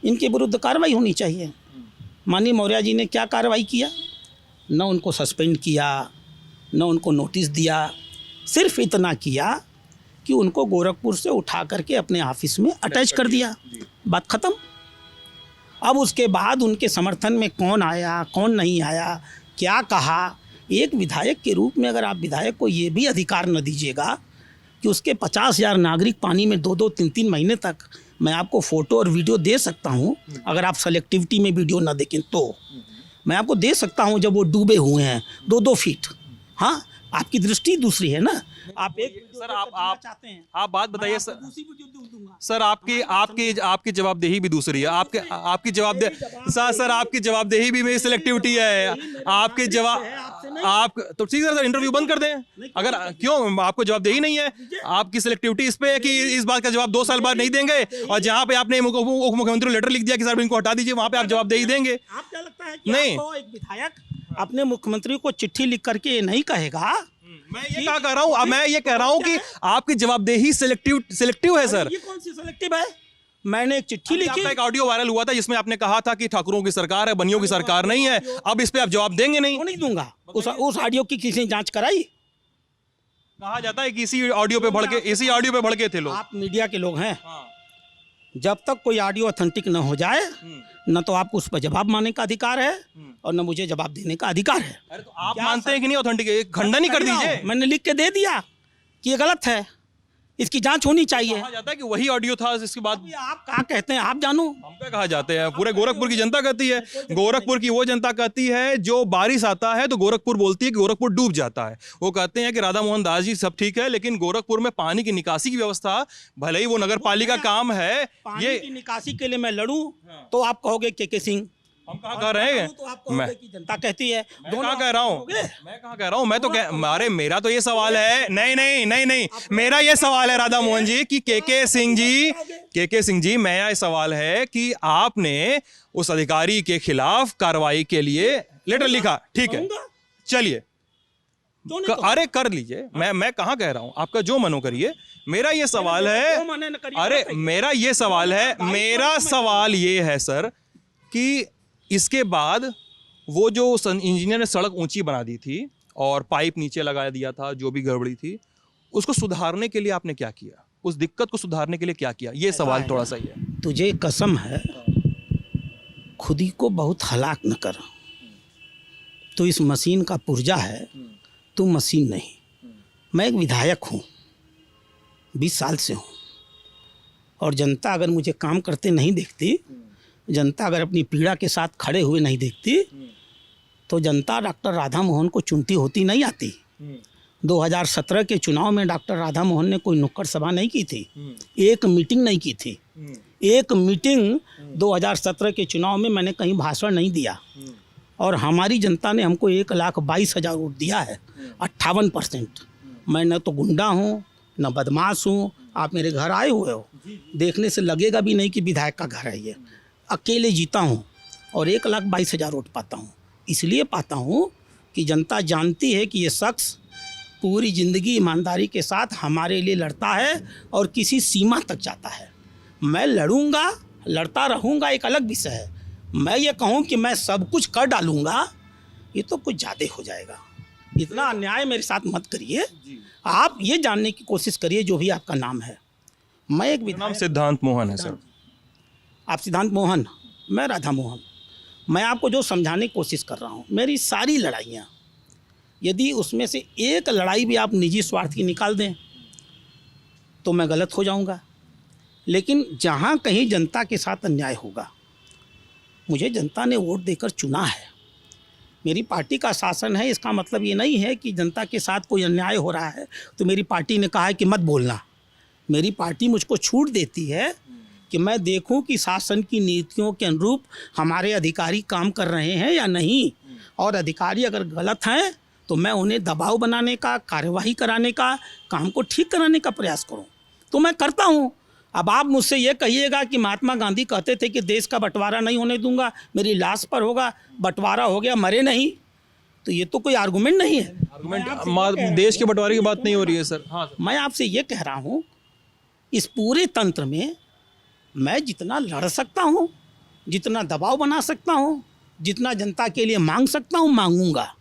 इनके विरुद्ध कार्रवाई होनी चाहिए। माननीय मौर्य जी ने क्या कार्रवाई किया? न उनको सस्पेंड किया, न उनको नोटिस दिया, सिर्फ इतना किया कि उनको गोरखपुर से उठा करके अपने ऑफिस में अटैच कर दिया। बात ख़त्म। अब उसके बाद उनके समर्थन में कौन आया, कौन नहीं आया, क्या कहा, एक विधायक के रूप में अगर आप विधायक को ये भी अधिकार न दीजिएगा कि उसके 50,000 नागरिक पानी में 2-2, 3-3 महीने तक, मैं आपको फ़ोटो और वीडियो दे सकता हूँ, अगर आप सेलेक्टिविटी में वीडियो ना देखें तो मैं आपको दे सकता हूँ, जब वो डूबे हुए हैं 2-2 फीट। हाँ, आपकी दृष्टि दूसरी है ना। आप एक सर आप चाहते हैं, आप बात बताइए सर। दूसरी वीडियो दूंगा सर आपकी जवाबदेही भी दूसरी है। आपकी जवाबदेही सर आपकी जवाबदेही भी मेरी सिलेक्टिविटी है। आपके जवाब आप तो ठीक है सर, इंटरव्यू बंद कर दें। अगर क्यों आपको जवाबदेही नहीं है? आपकी सिलेक्टिविटी इस पे है कि इस बात का जवाब 2 साल बाद नहीं देंगे, और जहां पे आपने उप मुख्यमंत्री को लेटर लिख दिया कि सर इनको हटा दीजिए, वहां पे आप जवाबदेही देंगे? आप क्या लगता है कि नहीं। आपको एक विधायक अपने मुख्यमंत्री को चिट्ठी लिख करके ये नहीं कहेगा? मैं ये क्या कह रहा हूँ, मैं ये कह रहा हूँ कि आपकी जवाबदेही सिलेक्टिव है सर। ये कौन सी सेलेक्टिव है? मैंने एक चिट्ठी लिखी, आपका एक ऑडियो वायरल हुआ था जिसमें आपने कहा था कि ठाकुरों की सरकार है, बनियों की सरकार नहीं है। अब इस पे आप जवाब देंगे नहीं? नहीं दूंगा। उस ऑडियो की किसी ने जांच कराई? कहा जाता है कि इसी ऑडियो पे भड़के थे लोग। आप मीडिया के लोग हैं, जब तक कोई ऑडियो ऑथेंटिक न हो जाए, न तो आपको उस पर जवाब मानने का अधिकार है और न मुझे जवाब देने का अधिकार है। अरे तो आप मानते हैं कि नहीं ऑथेंटिक? खंडन ही कर दीजिए। मैंने लिख के दे दिया कि ये गलत है, इसकी जांच होनी चाहिए। कहा जाता है कि वही ऑडियो था, इसके बाद आप कहाँ कहते हैं, आप जानो। हम क्या कहा जाते हैं? पूरे गोरखपुर की जनता कहती है, गोरखपुर की वो जनता कहती है जो बारिश आता है तो गोरखपुर बोलती है कि गोरखपुर डूब जाता है। वो कहते हैं कि राधा मोहन दास जी सब ठीक है, लेकिन गोरखपुर में पानी की निकासी की व्यवस्था, भले ही वो नगर पालिका काम है, पानी की निकासी के लिए मैं लड़ूं तो आप कहोगे के सिंह। हम कहाँ कह रहे हैं? तो आप कहोगे कि जनता कहती है। मैं कहाँ कह रहा हूँ? मैं तो अरे मेरा तो ये सवाल है, नहीं, मेरा ये सवाल है राधा मोहन जी कि के सिंह जी, मेरा ये सवाल है कि आपने उस अधिकारी के खिलाफ कार्रवाई के लिए लेटर लिखा, ठीक है, चलिए, अरे कर लीजिए, मैं कहाँ कह रहा हूँ, आपका जो मनो करिए। मेरा ये सवाल है, अरे मेरा सवाल ये है सर कि इसके बाद वो जो इंजीनियर ने सड़क ऊंची बना दी थी और पाइप नीचे लगा दिया था, जो भी गड़बड़ी थी, उसको सुधारने के लिए आपने क्या किया? उस दिक्कत को सुधारने के लिए क्या किया? ये सवाल थोड़ा सा ही है। तुझे कसम है, खुद ही को बहुत हलाक न कर। तो इस मशीन का पुर्जा है, तू मशीन नहीं। मैं एक विधायक हूँ, 20 साल से हूँ, और जनता अगर मुझे काम करते नहीं देखती, जनता अगर अपनी पीड़ा के साथ खड़े हुए नहीं देखती, तो जनता डॉक्टर राधा मोहन को चुनती होती नहीं आती। 2017 के चुनाव में डॉक्टर राधा मोहन ने कोई नुक्कड़ सभा नहीं की थी, एक मीटिंग नहीं की थी। एक मीटिंग 2017 के चुनाव में मैंने कहीं भाषण नहीं दिया, और हमारी जनता ने हमको 1,22,000 वोट दिया है, 58%। मैं न तो गुंडा हूँ न बदमाश हूँ। आप मेरे घर आए हुए हो, देखने से लगेगा भी नहीं कि विधायक का घर है ये। अकेले जीता हूँ और 1,22,000 वोट पाता हूँ। इसलिए पाता हूँ कि जनता जानती है कि ये शख्स पूरी ज़िंदगी ईमानदारी के साथ हमारे लिए लड़ता है और किसी सीमा तक जाता है। मैं लड़ूंगा, लड़ता रहूंगा, एक अलग विषय है। मैं ये कहूँ कि मैं सब कुछ कर डालूंगा, ये तो कुछ ज़्यादा हो जाएगा। इतना अन्याय मेरे साथ मत करिए। आप ये जानने की कोशिश करिए जो भी आपका नाम है। मैं एक नाम सिद्धांत मोहन है सर। आप सिद्धांत मोहन, मैं राधा मोहन। मैं आपको जो समझाने की कोशिश कर रहा हूँ, मेरी सारी लड़ाइयाँ, यदि उसमें से एक लड़ाई भी आप निजी स्वार्थ की निकाल दें तो मैं गलत हो जाऊँगा। लेकिन जहाँ कहीं जनता के साथ अन्याय होगा, मुझे जनता ने वोट देकर चुना है, मेरी पार्टी का शासन है, इसका मतलब ये नहीं है कि जनता के साथ कोई अन्याय हो रहा है तो मेरी पार्टी ने कहा है कि मत बोलना। मेरी पार्टी मुझको छूट देती है कि मैं देखूं कि शासन की नीतियों के अनुरूप हमारे अधिकारी काम कर रहे हैं या नहीं, और अधिकारी अगर गलत हैं तो मैं उन्हें दबाव बनाने का, कार्यवाही कराने का, काम को ठीक कराने का प्रयास करूं, तो मैं करता हूं। अब आप मुझसे ये कहिएगा कि महात्मा गांधी कहते थे कि देश का बंटवारा नहीं होने दूंगा, मेरी लाश पर होगा, बंटवारा हो गया, मरे नहीं, तो ये तो कोई आर्गूमेंट नहीं है। देश के बंटवारे की बात नहीं हो रही है सर। हाँ सर। मैं आपसे ये कह रहा हूँ, इस पूरे तंत्र में मैं जितना लड़ सकता हूँ, जितना दबाव बना सकता हूँ, जितना जनता के लिए मांग सकता हूँ, मांगूंगा।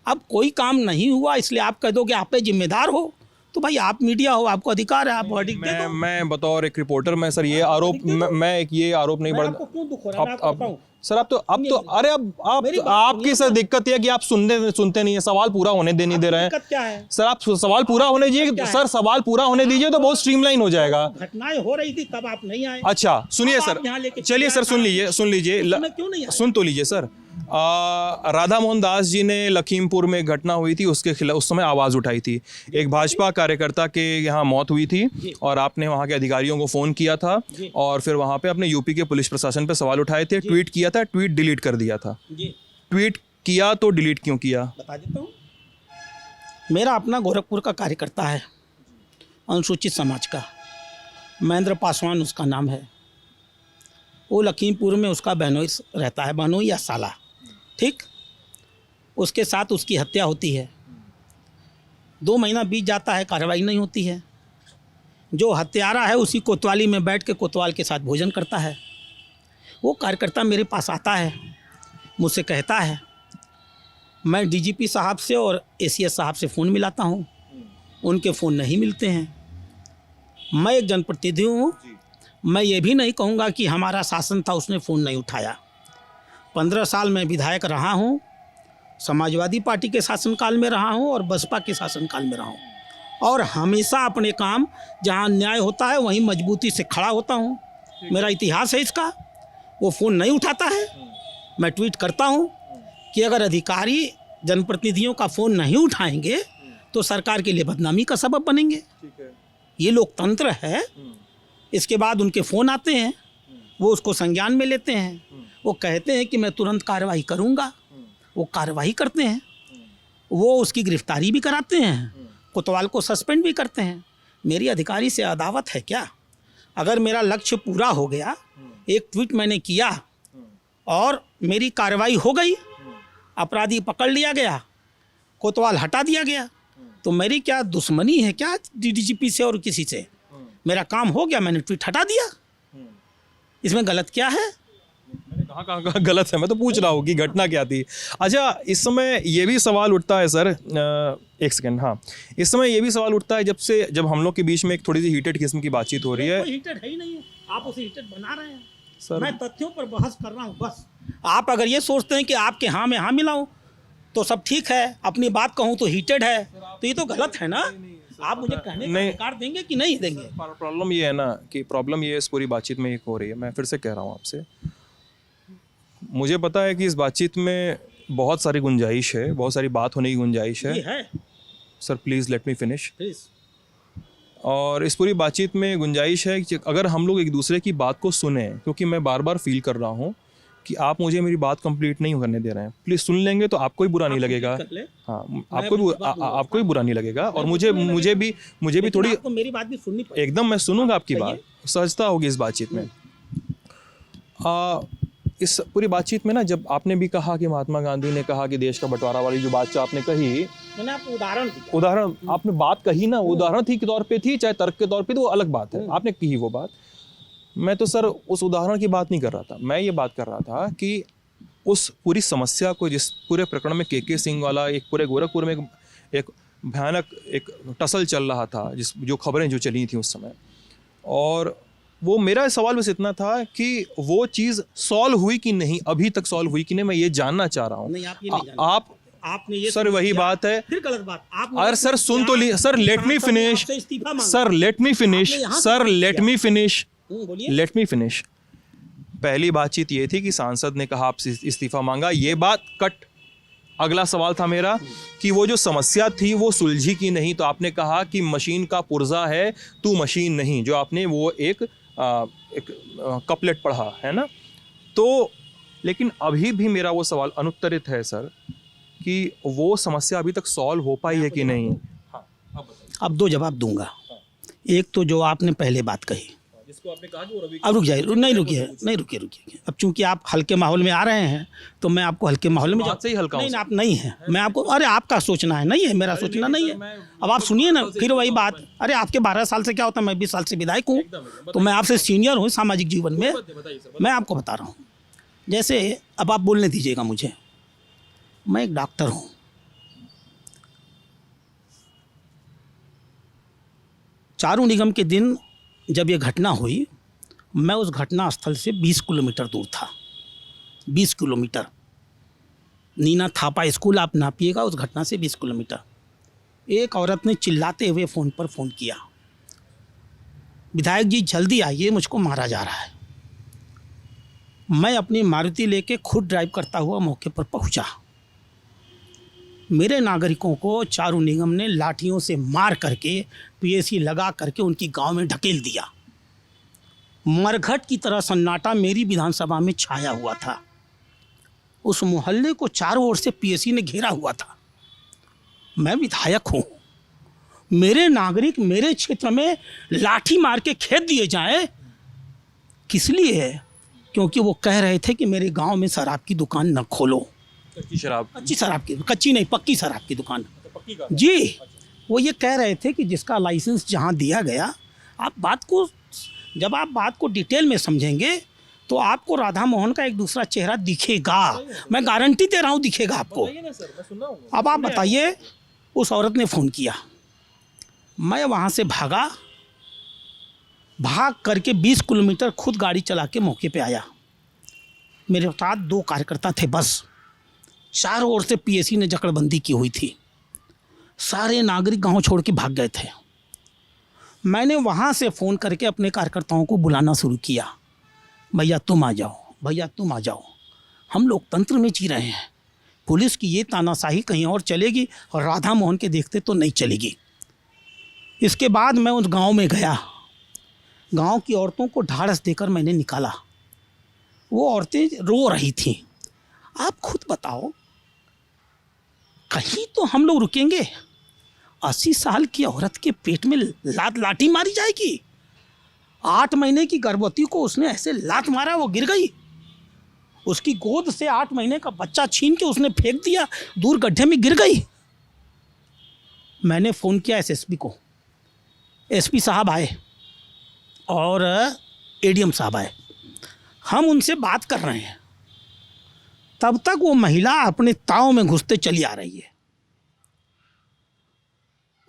अब कोई काम नहीं हुआ इसलिए आप कह दो कि आप पे जिम्मेदार हो, तो भाई आप मीडिया हो, आपको अधिकार है, आप वर्डिक्ट दे दो। मैं बतौर एक रिपोर्टर मैं सर ये आरोप मैं एक ये आरोप नहीं बढ़। आपको क्यों दुख हो रहा है, मैं आपको बताऊं। सर अब तो अरे अब आपकी सर दिक्कत है कि आप सुनते नहीं है, सवाल पूरा होने नहीं दे रहे हैं। दिक्कत क्या है सर? आप सवाल पूरा होने दीजिए सर, सवाल पूरा होने दीजिए तो बहुत स्ट्रीमलाइन हो जाएगा। घटनाएं हो रही थी तब आप नहीं आए। अच्छा सुनिए सर, चलिए सर सुन लीजिए क्यों नहीं आए? सुन तो लीजिए सर। राधा मोहन दास जी ने लखीमपुर में घटना हुई थी उसके खिलाफ उस समय आवाज़ उठाई थी। एक भाजपा कार्यकर्ता के यहाँ मौत हुई थी और आपने वहाँ के अधिकारियों को फ़ोन किया था और फिर वहाँ पे अपने यूपी के पुलिस प्रशासन पे सवाल उठाए थे, ट्वीट किया था, ट्वीट डिलीट कर दिया था। ट्वीट किया तो डिलीट क्यों किया? बता देता हूँ। मेरा अपना गोरखपुर का कार्यकर्ता है, अनुसूचित समाज का, महेंद्र पासवान उसका नाम है। वो लखीमपुर में उसका बहनोई रहता है, बहनोई या साला, ठीक। उसके साथ उसकी हत्या होती है, 2 महीना बीत जाता है, कार्रवाई नहीं होती है। जो हत्यारा है उसी कोतवाली में बैठ के कोतवाल के साथ भोजन करता है। वो कार्यकर्ता मेरे पास आता है, मुझसे कहता है, मैं डीजीपी साहब से और एसीएस साहब से फ़ोन मिलाता हूँ, उनके फ़ोन नहीं मिलते हैं। मैं एक जनप्रतिनिधि हूँ, मैं ये भी नहीं कहूँगा कि हमारा शासन था उसने फ़ोन नहीं उठाया। 15 साल मैं विधायक रहा हूँ, समाजवादी पार्टी के शासनकाल में रहा हूँ और बसपा के शासनकाल में रहा हूँ, और हमेशा अपने काम जहाँ न्याय होता है वहीं मजबूती से खड़ा होता हूँ। मेरा इतिहास है इसका। वो फ़ोन नहीं उठाता है, मैं ट्वीट करता हूँ कि अगर अधिकारी जनप्रतिनिधियों का फ़ोन नहीं उठाएंगे तो सरकार के लिए बदनामी का सबब बनेंगे। ये लोकतंत्र है। इसके बाद उनके फ़ोन आते हैं, वो उसको संज्ञान में लेते हैं, वो कहते हैं कि मैं तुरंत कार्रवाई करूंगा, वो कार्रवाई करते हैं, वो उसकी गिरफ्तारी भी कराते हैं, कोतवाल को सस्पेंड भी करते हैं। मेरी अधिकारी से अदावत है क्या? अगर मेरा लक्ष्य पूरा हो गया, एक ट्वीट मैंने किया और मेरी कार्रवाई हो गई, अपराधी पकड़ लिया गया, कोतवाल हटा दिया गया, तो मेरी क्या दुश्मनी है क्या डीजीपी से और किसी से? मेरा काम हो गया, मैंने ट्वीट हटा दिया, इसमें गलत क्या है? कहाँ गलत है? मैं तो पूछ रहा हूँ कि घटना क्या थी। अच्छा, इस समय ये भी सवाल उठता है सर, एक सेकंड, हाँ, इस समय ये भी सवाल उठता है जब हम लोग के बीच में एक थोड़ी सी हीटेड किस्म की बातचीत हो रही है। हीटेड है ही नहीं है, आप उसे हीटेड बना रहे हैं सर। मैं तथ्यों पर बहस कर रहा हूँ बस। आप अगर ये सोचते हैं कि आपके हाँ में हाँ मिलाऊँ, तो सब ठीक है, अपनी बात कहूँ तो हीटेड है, तो ये तो गलत है ना। आप मुझे कहने का अधिकार देंगे कि नहीं देंगे? प्रॉब्लम ये है ना कि प्रॉब्लम ये इस पूरी बातचीत में एक हो रही है, मैं फिर से कह रहा हूँ आपसे, मुझे पता है कि इस बातचीत में बहुत सारी गुंजाइश है, बहुत सारी बात होने की गुंजाइश ये है। है, sir please let me finish. Please. और इस पूरी बातचीत में गुंजाइश है कि अगर हम लोग एक दूसरे की बात को सुने, क्योंकि मैं बार बार फील कर रहा हूँ कि आप मुझे मेरी बात कंप्लीट नहीं करने दे रहे हैं। प्लीज़ सुन लेंगे तो आपको ही बुरा नहीं लगेगा। हाँ, आपको ही बुरा नहीं लगेगा, और मुझे भी थोड़ी, आपको मेरी बात भी सुननी पड़ेगी। एकदम मैं सुनूंगा आपकी बात, सहजता होगी इस बातचीत में। इस पूरी बातचीत में ना, जब आपने भी कहा कि महात्मा गांधी ने कहा कि देश का बंटवारा वाली जो बात आपने कही, मैंने आपको उदाहरण आपने बात कही ना, उदाहरण थी के तौर पे थी, चाहे तर्क के तौर पे, तो वो अलग बात है, आपने कही वो बात। मैं तो सर उस उदाहरण की बात नहीं कर रहा था, मैं ये बात कर रहा था कि उस पूरी समस्या को, जिस पूरे प्रकरण में के सिंह वाला, एक पूरे गोरखपुर में एक भयानक एक टसल चल रहा था, जो खबरें जो चली थी उस समय, और वो मेरा सवाल बस इतना था कि वो चीज़ सॉल्व हुई कि नहीं, अभी तक सॉल्व हुई कि नहीं, मैं ये जानना चाह रहा हूँ। आपने ये सर वही बात है, फिर गलत बात। अरे सर सुन तो ली, sir let me finish, sir let me finish, sir let me finish, let me finish. पहली बातचीत ये थी कि सांसद ने कहा आपसे इस्तीफा मांगा, ये बात कट। अगला सवाल था मेरा कि वो जो समस्या थी वो सुलझी कि नहीं, तो आपने कहा कि मशीन का पुर्जा है, तू मशीन नहीं, जो आपने वो एक कपलेट पढ़ा है ना। तो लेकिन अभी भी मेरा वो सवाल अनुत्तरित है सर, कि वो समस्या अभी तक सॉल्व हो पाई है कि नहीं। अब दो जवाब दूंगा। एक तो जो आपने पहले बात कही, जिसको आपने कहा कि वो रवि, अब रुक जाइए, नहीं रुकिए। अब चूंकि आप हल्के माहौल में आ रहे हैं तो मैं आपको हल्के माहौल में बात से ही हल्का नहीं, आप नहीं है, मैं आपको, अरे आपका सोचना है, नहीं है मेरा सोचना, नहीं है। अब आप सुनिए ना, फिर वही बात, अरे आपके 12 साल से क्या होता है, मैं 20 साल से विधायक हूँ, तो मैं आपसे सीनियर हूँ सामाजिक जीवन में। मैं आपको बता रहा हूँ, जैसे अब आप बोलने दीजिएगा मुझे, मैं एक डॉक्टर हूँ, चारू निगम के दिन जब ये घटना हुई, मैं उस घटना स्थल से 20 किलोमीटर दूर था। 20 किलोमीटर, नीना थापा स्कूल आप नापिएगा, उस घटना से 20 किलोमीटर। एक औरत ने चिल्लाते हुए फ़ोन पर फ़ोन किया, विधायक जी जल्दी आइए, मुझको मारा जा रहा है। मैं अपनी मारुति लेके खुद ड्राइव करता हुआ मौके पर पहुंचा। मेरे नागरिकों को चारू निगम ने लाठियों से मार करके, पीएसी लगा करके उनकी गांव में ढकेल दिया। मरघट की तरह सन्नाटा मेरी विधानसभा में छाया हुआ था। उस मोहल्ले को चारों ओर से पीएसी ने घेरा हुआ था। मैं विधायक हूँ, मेरे नागरिक मेरे क्षेत्र में लाठी मार के खेत दिए जाएं, किस लिए? क्योंकि वो कह रहे थे कि मेरे गांव में शराब की दुकान न खोलो। कच्ची शराब, अच्छी शराब की, कच्ची नहीं पक्की शराब की दुकान जी। वो ये कह रहे थे कि जिसका लाइसेंस जहाँ दिया गया, आप बात को, जब आप बात को डिटेल में समझेंगे तो आपको राधा मोहन का एक दूसरा चेहरा दिखेगा, मैं गारंटी दे रहा हूँ दिखेगा आपको। अब आप बताइए, उस औरत ने फ़ोन किया, मैं वहाँ से भाग करके 20 किलोमीटर खुद गाड़ी चला के मौके पे आया। मेरे साथ 2 कार्यकर्ता थे बस। चारों ओर से पीएसी ने जकड़बंदी की हुई थी, सारे नागरिक गांव छोड़ के भाग गए थे। मैंने वहां से फ़ोन करके अपने कार्यकर्ताओं को बुलाना शुरू किया, भैया तुम आ जाओ, भैया तुम आ जाओ, हम लोकतंत्र में जी रहे हैं, पुलिस की ये तानाशाही कहीं और चलेगी और राधा मोहन के देखते तो नहीं चलेगी। इसके बाद मैं उस गांव में गया, गांव की औरतों को ढाढ़स देकर मैंने निकाला। वो औरतें रो रही थीं। आप खुद बताओ, कहीं तो हम लोग रुकेंगे? 80 साल की औरत के पेट में लाठी मारी जाएगी? 8 महीने की गर्भवती को उसने ऐसे लात मारा, वो गिर गई। उसकी गोद से 8 महीने का बच्चा छीन के उसने फेंक दिया, दूर गड्ढे में गिर गई। मैंने फ़ोन किया एसएसपी को, एसपी साहब आए और एडीएम साहब आए, हम उनसे बात कर रहे हैं, तब तक वो महिला अपने ताव में घुसते चली आ रही है।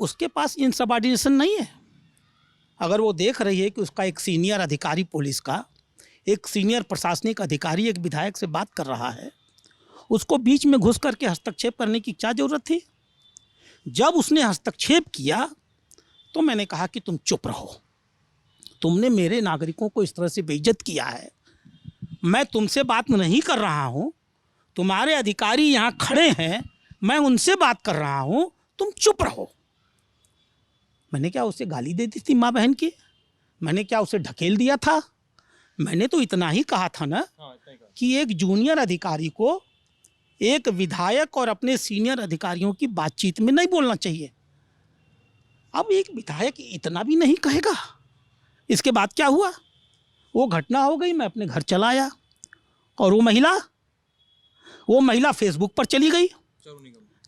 उसके पास इनसबऑर्डिनेशन नहीं है। अगर वो देख रही है कि उसका एक सीनियर अधिकारी पुलिस का, एक सीनियर प्रशासनिक अधिकारी एक विधायक से बात कर रहा है उसको बीच में घुस करके हस्तक्षेप करने की क्या ज़रूरत थी? जब उसने हस्तक्षेप किया तो मैंने कहा कि तुम चुप रहो, तुमने मेरे नागरिकों को इस तरह से बेइज्जत किया है, मैं तुमसे बात नहीं कर रहा हूँ, तुम्हारे अधिकारी यहाँ खड़े हैं, मैं उनसे बात कर रहा हूँ, तुम चुप रहो। मैंने क्या उसे गाली दे दी थी माँ बहन की? मैंने क्या उसे ढकेल दिया था? मैंने तो इतना ही कहा था ना कि एक जूनियर अधिकारी को एक विधायक और अपने सीनियर अधिकारियों की बातचीत में नहीं बोलना चाहिए। अब एक विधायक इतना भी नहीं कहेगा। इसके बाद क्या हुआ? वो घटना हो गई, मैं अपने घर चला आया और वो महिला फेसबुक पर चली गई।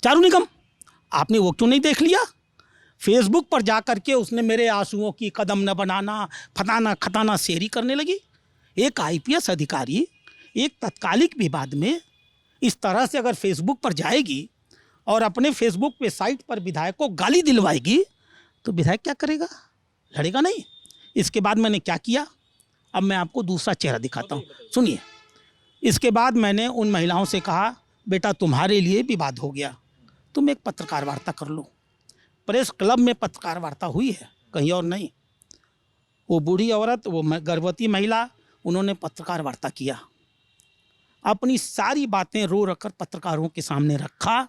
चारू निगम, आपने वो क्यों नहीं देख लिया? फेसबुक पर जा कर के उसने मेरे आंसुओं की कदम न बनाना, फताना खताना शेरी करने लगी। एक आईपीएस अधिकारी एक तत्कालिक विवाद में इस तरह से अगर फेसबुक पर जाएगी और अपने फेसबुक पे साइट पर विधायक को गाली दिलवाएगी तो विधायक क्या करेगा? लड़ेगा नहीं। इसके बाद मैंने क्या किया, अब मैं आपको दूसरा चेहरा दिखाता हूँ, सुनिए। इसके बाद मैंने उन महिलाओं से कहा, बेटा तुम्हारे लिए विवाद हो गया, तुम एक पत्रकार वार्ता कर लो। प्रेस क्लब में पत्रकार वार्ता हुई है, कहीं और नहीं। वो बूढ़ी औरत, वो गर्भवती महिला, उन्होंने पत्रकार वार्ता किया, अपनी सारी बातें रो रख कर पत्रकारों के सामने रखा।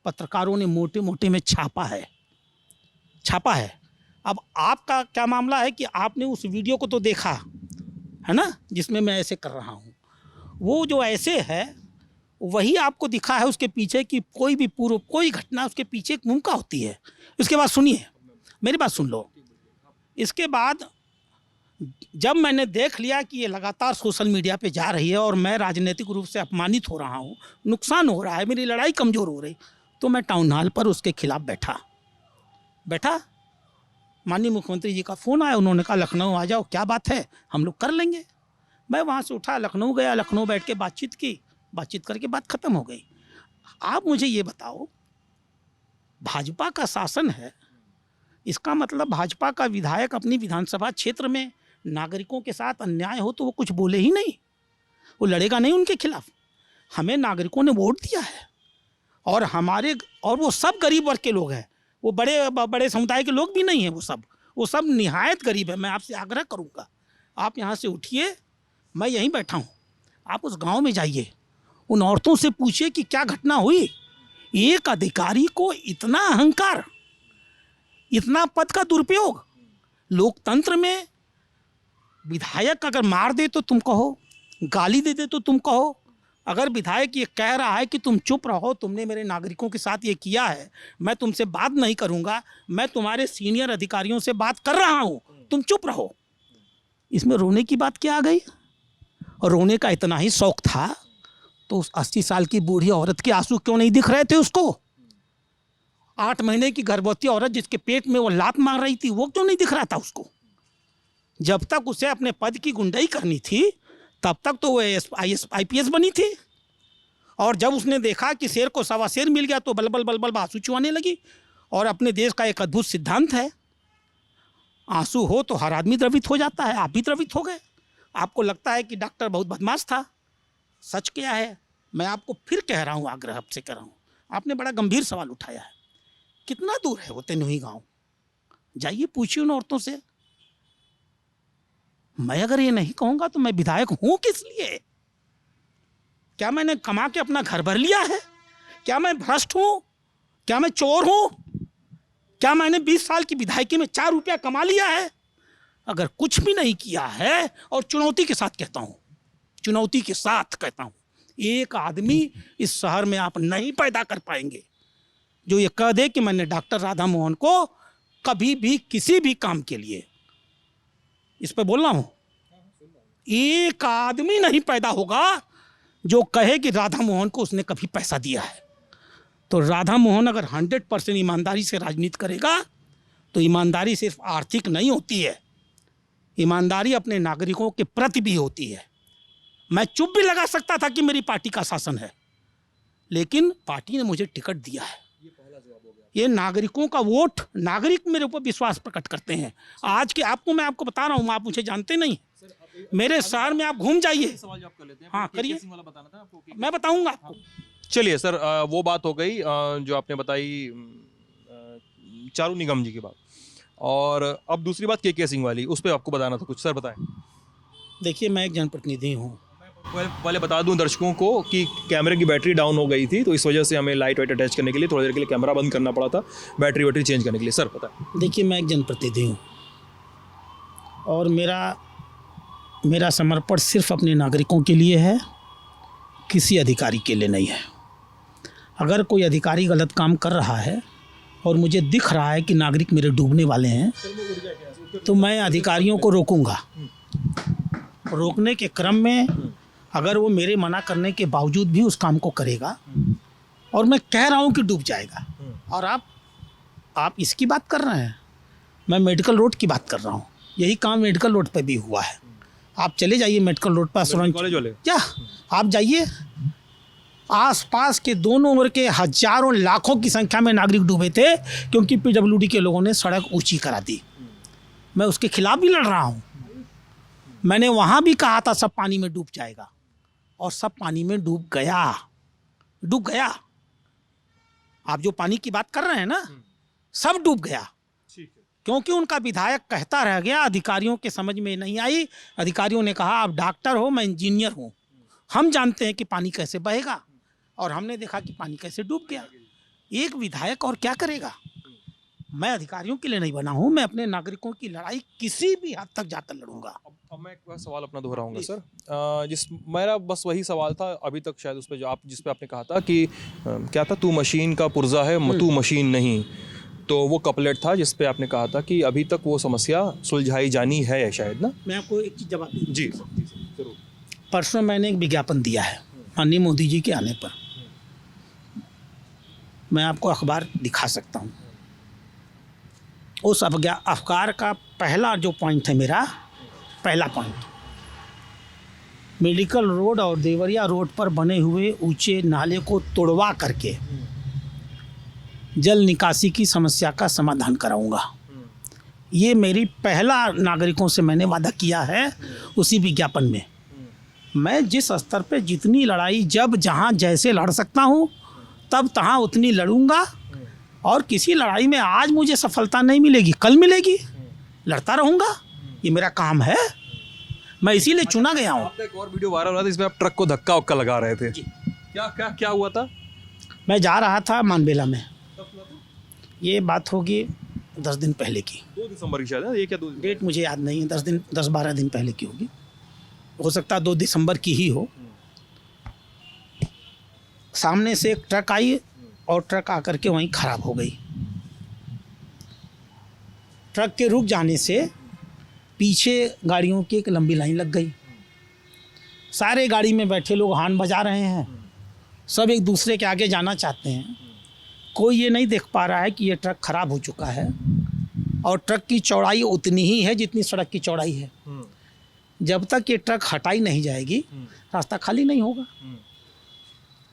पत्रकारों ने मोटे मोटे में छापा है। अब आपका क्या मामला है कि आपने उस वीडियो को तो देखा है ना, जिसमें मैं ऐसे कर रहा हूँ। वो जो ऐसे है वही आपको दिखा है, उसके पीछे की कोई भी पूर्व कोई घटना उसके पीछे एक भूमिका होती है। उसके बाद सुनिए, मेरी बात सुन लो। इसके बाद जब मैंने देख लिया कि ये लगातार सोशल मीडिया पे जा रही है और मैं राजनीतिक रूप से अपमानित हो रहा हूँ, नुकसान हो रहा है, मेरी लड़ाई कमज़ोर हो रही, तो मैं टाउन हॉल पर उसके खिलाफ बैठा। माननीय मुख्यमंत्री जी का फ़ोन आया, उन्होंने कहा लखनऊ आ जाओ, क्या बात है, हम लोग कर लेंगे। मैं वहाँ से उठा, लखनऊ गया, लखनऊ बैठ के बातचीत करके बात ख़त्म हो गई। आप मुझे ये बताओ, भाजपा का शासन है, इसका मतलब भाजपा का विधायक अपनी विधानसभा क्षेत्र में नागरिकों के साथ अन्याय हो तो वो कुछ बोले ही नहीं, वो लड़ेगा नहीं उनके खिलाफ। हमें नागरिकों ने वोट दिया है और वो सब गरीब वर्ग के लोग हैं, वो बड़े समुदाय के लोग भी नहीं हैं, वो सब निहायत गरीब है। मैं आपसे आग्रह करूँगा, आप यहाँ से उठिए, मैं यहीं बैठा हूँ, आप उस गांव में जाइए, उन औरतों से पूछिए कि क्या घटना हुई। एक अधिकारी को इतना अहंकार, इतना पद का दुरुपयोग। लोकतंत्र में विधायक अगर मार दे तो तुम कहो, गाली दे दे तो तुम कहो। अगर विधायक ये कह रहा है कि तुम चुप रहो, तुमने मेरे नागरिकों के साथ ये किया है, मैं तुमसे बात नहीं करूंगा, मैं तुम्हारे सीनियर अधिकारियों से बात कर रहा हूं, तुम चुप रहो, इसमें रोने की बात क्या आ गई? और रोने का इतना ही शौक था तो उस 80 साल की बूढ़ी औरत के आंसू क्यों नहीं दिख रहे थे उसको? 8 महीने की गर्भवती औरत जिसके पेट में वो लात मार रही थी, वो क्यों नहीं दिख रहा था उसको? जब तक उसे अपने पद की गुंडाई करनी थी तब तक तो वो IPS बनी थी, और जब उसने देखा कि शेर को सवा शेर मिल गया तो बल आंसू चुआने लगी। और अपने देश का एक अद्भुत सिद्धांत है, आंसू हो तो हर आदमी द्रवित हो जाता है। आप भी द्रवित हो गए। आपको लगता है कि डॉक्टर बहुत बदमाश था, सच क्या है? मैं आपको फिर कह रहा हूँ, आग्रह से कह रहा हूँ, आपने बड़ा गंभीर सवाल उठाया है। कितना दूर है वो तेनुही गाँव? जाइए पूछिए उन औरतों से। मैं अगर ये नहीं कहूँगा तो मैं विधायक हूँ किस लिए? क्या मैंने कमा के अपना घर भर लिया है? क्या मैं भ्रष्ट हूँ? क्या मैं चोर हूँ? क्या मैंने 20 साल की विधायकी में 4 रुपया कमा लिया है? अगर कुछ भी नहीं किया है, और चुनौती के साथ कहता हूँ, एक आदमी इस शहर में आप नहीं पैदा कर पाएंगे जो ये कह दे कि मैंने डॉक्टर राधा मोहन को कभी भी किसी भी काम के लिए, इस पर बोल रहा हूँ, एक आदमी नहीं पैदा होगा जो कहे कि राधा मोहन को उसने कभी पैसा दिया है। तो राधा मोहन अगर 100% ईमानदारी से राजनीति करेगा तो ईमानदारी सिर्फ आर्थिक नहीं होती है, ईमानदारी अपने नागरिकों के प्रति भी होती है। मैं चुप भी लगा सकता था कि मेरी पार्टी का शासन है, लेकिन पार्टी ने मुझे टिकट दिया है। ये नागरिकों का वोट, नागरिक मेरे ऊपर विश्वास प्रकट करते हैं। आज के मैं आपको बता रहा हूँ, आप मुझे जानते नहीं, मेरे शहर में आप घूम जाइए। हाँ करिए, मैं बताऊंगा आपको। चलिए सर, वो बात हो गई जो आपने बताई चारू निगम जी की बात, और अब दूसरी बात के सिंह वाली, उस पर आपको बताना था कुछ, सर बताएं। देखिए, मैं एक जनप्रतिनिधि हूँ। पहले बता दूं दर्शकों को कि कैमरे की बैटरी डाउन हो गई थी, तो इस वजह से हमें लाइट वाइट अटैच करने के लिए थोड़ी देर के लिए कैमरा बंद करना पड़ा था, बैटरी वैटरी चेंज करने के लिए। सर बताएं। देखिए, मैं एक जनप्रतिनिधि हूँ और मेरा समर्पण सिर्फ अपने नागरिकों के लिए है, किसी अधिकारी के लिए नहीं है। अगर कोई अधिकारी गलत काम कर रहा है और मुझे दिख रहा है कि नागरिक मेरे डूबने वाले हैं, तो मैं अधिकारियों को रोकूंगा। रोकने के क्रम में अगर वो मेरे मना करने के बावजूद भी उस काम को करेगा और मैं कह रहा हूँ कि डूब जाएगा, और आप इसकी बात कर रहे हैं, मैं मेडिकल रोड की बात कर रहा हूँ। यही काम मेडिकल रोड पर भी हुआ है। आप चले जाइए मेडिकल रोड पर, कॉलेज वाले क्या आप जाइए, आसपास के दोनों ओर के हजारों लाखों की संख्या में नागरिक डूबे थे, क्योंकि पीडब्ल्यूडी के लोगों ने सड़क ऊंची करा दी। मैं उसके खिलाफ भी लड़ रहा हूँ। मैंने वहाँ भी कहा था सब पानी में डूब जाएगा, और सब पानी में डूब गया। आप जो पानी की बात कर रहे हैं ना, सब डूब गया, क्योंकि उनका विधायक कहता रह गया। अधिकारियों के समझ में नहीं आई। अधिकारियों ने कहा आप डॉक्टर हो, मैं इंजीनियर हूँ, हम जानते हैं कि पानी कैसे बहेगा, और हमने देखा कि पानी कैसे डूब गया। एक विधायक और क्या करेगा। मैं अधिकारियों के लिए नहीं बना हूँ, मैं अपने नागरिकों की लड़ाई किसी भी हद तक जाकर लड़ूंगा। अब मैं एक सवाल अपना दोहराऊंगा सर। मेरा बस वही सवाल था अभी तक, शायद उस पर जो जिस पे आपने कहा था कि क्या था, तू मशीन का पुर्जा है, तू मशीन नहीं, तो वो कपलेट था जिस पे आपने कहा था कि अभी तक वो समस्या सुलझाई जानी है शायद ना। मैं आपको एक चीज़ जवाब दूँ। जी जरूर। परसों मैंने एक विज्ञापन दिया है माननीय मोदी जी के आने पर, मैं आपको अखबार दिखा सकता हूँ। उस अखबार का पहला जो पॉइंट है, मेरा पहला पॉइंट, मेडिकल रोड और देवरिया रोड पर बने हुए ऊंचे नाले को तोड़वा करके जल निकासी की समस्या का समाधान कराऊंगा। ये मेरी पहला नागरिकों से मैंने वादा किया है उसी विज्ञापन में। मैं जिस स्तर पे जितनी लड़ाई जब जहाँ जैसे लड़ सकता हूँ तब तहाँ उतनी लड़ूंगा, और किसी लड़ाई में आज मुझे सफलता नहीं मिलेगी, कल मिलेगी, लड़ता रहूँगा। ये मेरा काम है, मैं इसीलिए चुना गया हूँ। एक और वीडियो वायरल हो रहा था जिसमें आप ट्रक को धक्का उक्का लगा रहे थे, क्या हुआ था? मैं जा रहा था मानबेला में, ये बात होगी 10 दिन पहले की, 2 दिसंबर की शायद, ये क्या डेट मुझे याद नहीं है, 10-12 दिन पहले की होगी, हो सकता है 2 दिसंबर की ही हो। सामने से एक ट्रक आई और ट्रक आकर के वहीं खराब हो गई। ट्रक के रुक जाने से पीछे गाड़ियों की एक लंबी लाइन लग गई। सारे गाड़ी में बैठे लोग हॉर्न बजा रहे हैं, सब एक दूसरे के आगे जाना चाहते हैं। कोई ये नहीं देख पा रहा है कि ये ट्रक खराब हो चुका है, और ट्रक की चौड़ाई उतनी ही है जितनी सड़क की चौड़ाई है। जब तक ये ट्रक हटाई नहीं जाएगी रास्ता खाली नहीं होगा।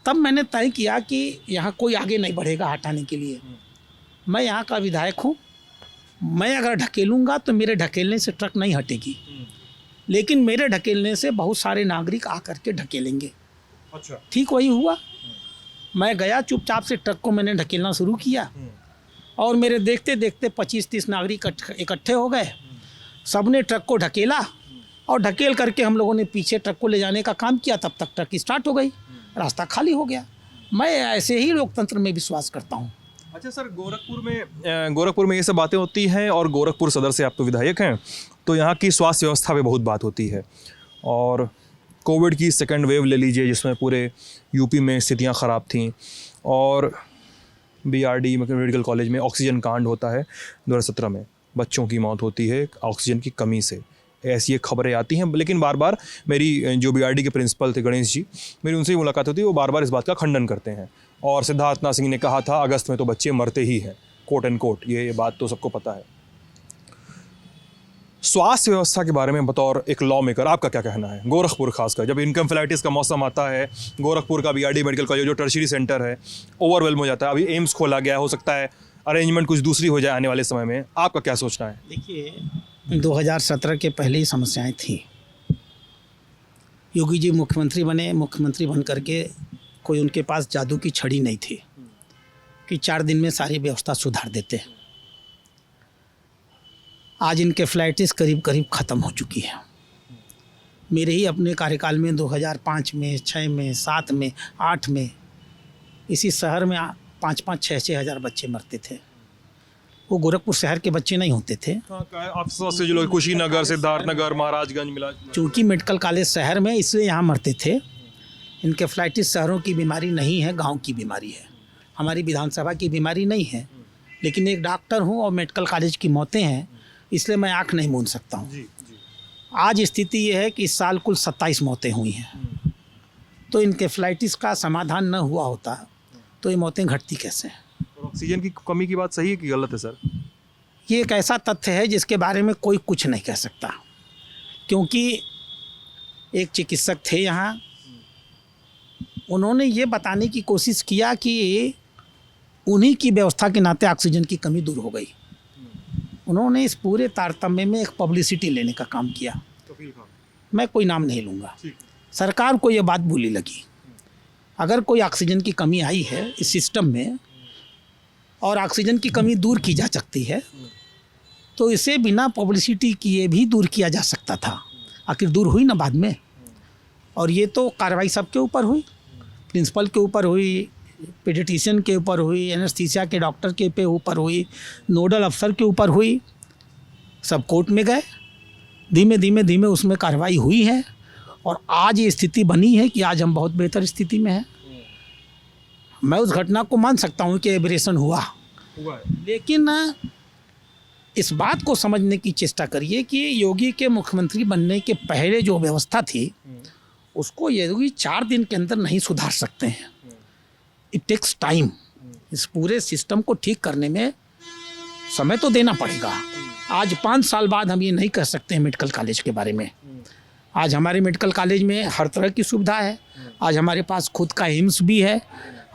तब मैंने तय किया कि यहाँ कोई आगे नहीं बढ़ेगा हटाने के लिए। मैं यहाँ का विधायक हूँ, मैं अगर ढकेलूँगा तो मेरे ढकेलने से ट्रक नहीं हटेगी, लेकिन मेरे ढकेलने से बहुत सारे नागरिक आकर के ढकेलेंगे। अच्छा, ठीक वही हुआ। मैं गया, चुपचाप से ट्रक को मैंने ढकेलना शुरू किया, और मेरे देखते देखते 25-30 नागरिक इकट्ठे हो गए। सबने ट्रक को ढकेला, और ढकेल करके हम लोगों ने पीछे ट्रक को ले जाने का काम किया। तब तक ट्रक स्टार्ट हो गई, रास्ता खाली हो गया। मैं ऐसे ही लोकतंत्र में विश्वास करता हूँ। अच्छा सर, गोरखपुर में ये सब बातें होती हैं, और गोरखपुर सदर से आप तो विधायक हैं, तो यहाँ की स्वास्थ्य व्यवस्था पे बहुत बात होती है। और कोविड की सेकेंड वेव ले लीजिए, जिसमें पूरे यूपी में स्थितियाँ ख़राब थीं, और बीआरडी मेडिकल कॉलेज में ऑक्सीजन कांड होता है 2017 में, बच्चों की मौत होती है ऑक्सीजन की कमी से। ऐसी ये खबरें आती हैं, लेकिन बार बार मेरी जो बीआरडी के प्रिंसिपल थे गणेश जी, मेरी उनसे मुलाकात होती है, वो बार बार इस बात का खंडन करते हैं। और सिद्धार्थनाथ सिंह ने कहा था अगस्त में तो बच्चे मरते ही हैं, कोट एंड कोट, ये बात तो सबको पता है। स्वास्थ्य व्यवस्था के बारे में बतौर एक लॉ मेकर आपका क्या कहना है? गोरखपुर खासकर जब इनकम्फ्लाइटिस का मौसम आता है, गोरखपुर का बीआरडी मेडिकल कॉलेज जो टर्शियरी सेंटर है ओवरवेल्म हो जाता है। अभी एम्स खोला गया, हो सकता है अरेंजमेंट कुछ दूसरी हो जाए आने वाले समय में, आपका क्या सोचना है? देखिए, 2017 के पहले ही समस्याएं थी। योगी जी मुख्यमंत्री बने, मुख्यमंत्री बन करके कोई उनके पास जादू की छड़ी नहीं थी कि 4 दिन में सारी व्यवस्था सुधार देते। आज इनकेफ्लाइटिस करीब करीब ख़त्म हो चुकी है। मेरे ही अपने कार्यकाल में 2005 में, 6 में, 7 में, 8 में इसी शहर में 5-5, 6-6 हज़ार बच्चे मरते थे। वो गोरखपुर शहर के बच्चे नहीं होते थे। आसपास से जो लोग कुशीनगर, सिद्धार्थनगर, महाराजगंज मिला, चूँकि मेडिकल कॉलेज शहर में, इसलिए यहाँ मरते थे। इनकेफ्लाइटिस शहरों की बीमारी नहीं है, गांव की बीमारी है। हमारी विधानसभा की बीमारी नहीं है, लेकिन एक डॉक्टर हूँ और मेडिकल कॉलेज की मौतें हैं, इसलिए मैं आँख नहीं मूंद सकता हूँ। आज स्थिति ये है कि इस साल कुल 27 मौतें हुई हैं। तो इनकेफ्लाइटिस का समाधान न हुआ होता तो ये मौतें घटती कैसे? ऑक्सीजन की कमी की बात सही है कि गलत है सर? ये एक ऐसा तथ्य है जिसके बारे में कोई कुछ नहीं कह सकता, क्योंकि एक चिकित्सक थे यहाँ, उन्होंने ये बताने की कोशिश किया कि उन्हीं की व्यवस्था के नाते ऑक्सीजन की कमी दूर हो गई। उन्होंने इस पूरे तारतम्य में एक पब्लिसिटी लेने का काम किया। मैं कोई नाम नहीं लूँगा। सरकार को ये बात बुरी लगी। अगर कोई ऑक्सीजन की कमी आई है इस सिस्टम में और ऑक्सीजन की कमी दूर की जा सकती है, तो इसे बिना पब्लिसिटी किए भी दूर किया जा सकता था। आखिर दूर हुई ना बाद में। और ये तो कार्रवाई सबके ऊपर हुई, प्रिंसिपल के ऊपर हुई, पीडियाट्रिशियन के ऊपर हुई, एनेस्थीसिया के डॉक्टर के पे ऊपर हुई, नोडल अफसर के ऊपर हुई। सब कोर्ट में गए, धीमे धीमे उसमें कार्रवाई हुई है और आज ये स्थिति बनी है कि आज हम बहुत बेहतर स्थिति में हैं। मैं उस घटना को मान सकता हूँ कि एब्रेशन हुआ है, लेकिन इस बात को समझने की चेष्टा करिए कि योगी के मुख्यमंत्री बनने के पहले जो व्यवस्था थी उसको योगी 4 दिन के अंदर नहीं सुधार सकते हैं। It takes time. इस पूरे सिस्टम को ठीक करने में समय तो देना पड़ेगा। आज 5 साल बाद हम ये नहीं कह सकते हैं मेडिकल कॉलेज के बारे में। आज हमारे मेडिकल कॉलेज में हर तरह की सुविधा है। आज हमारे पास खुद का एम्स भी है।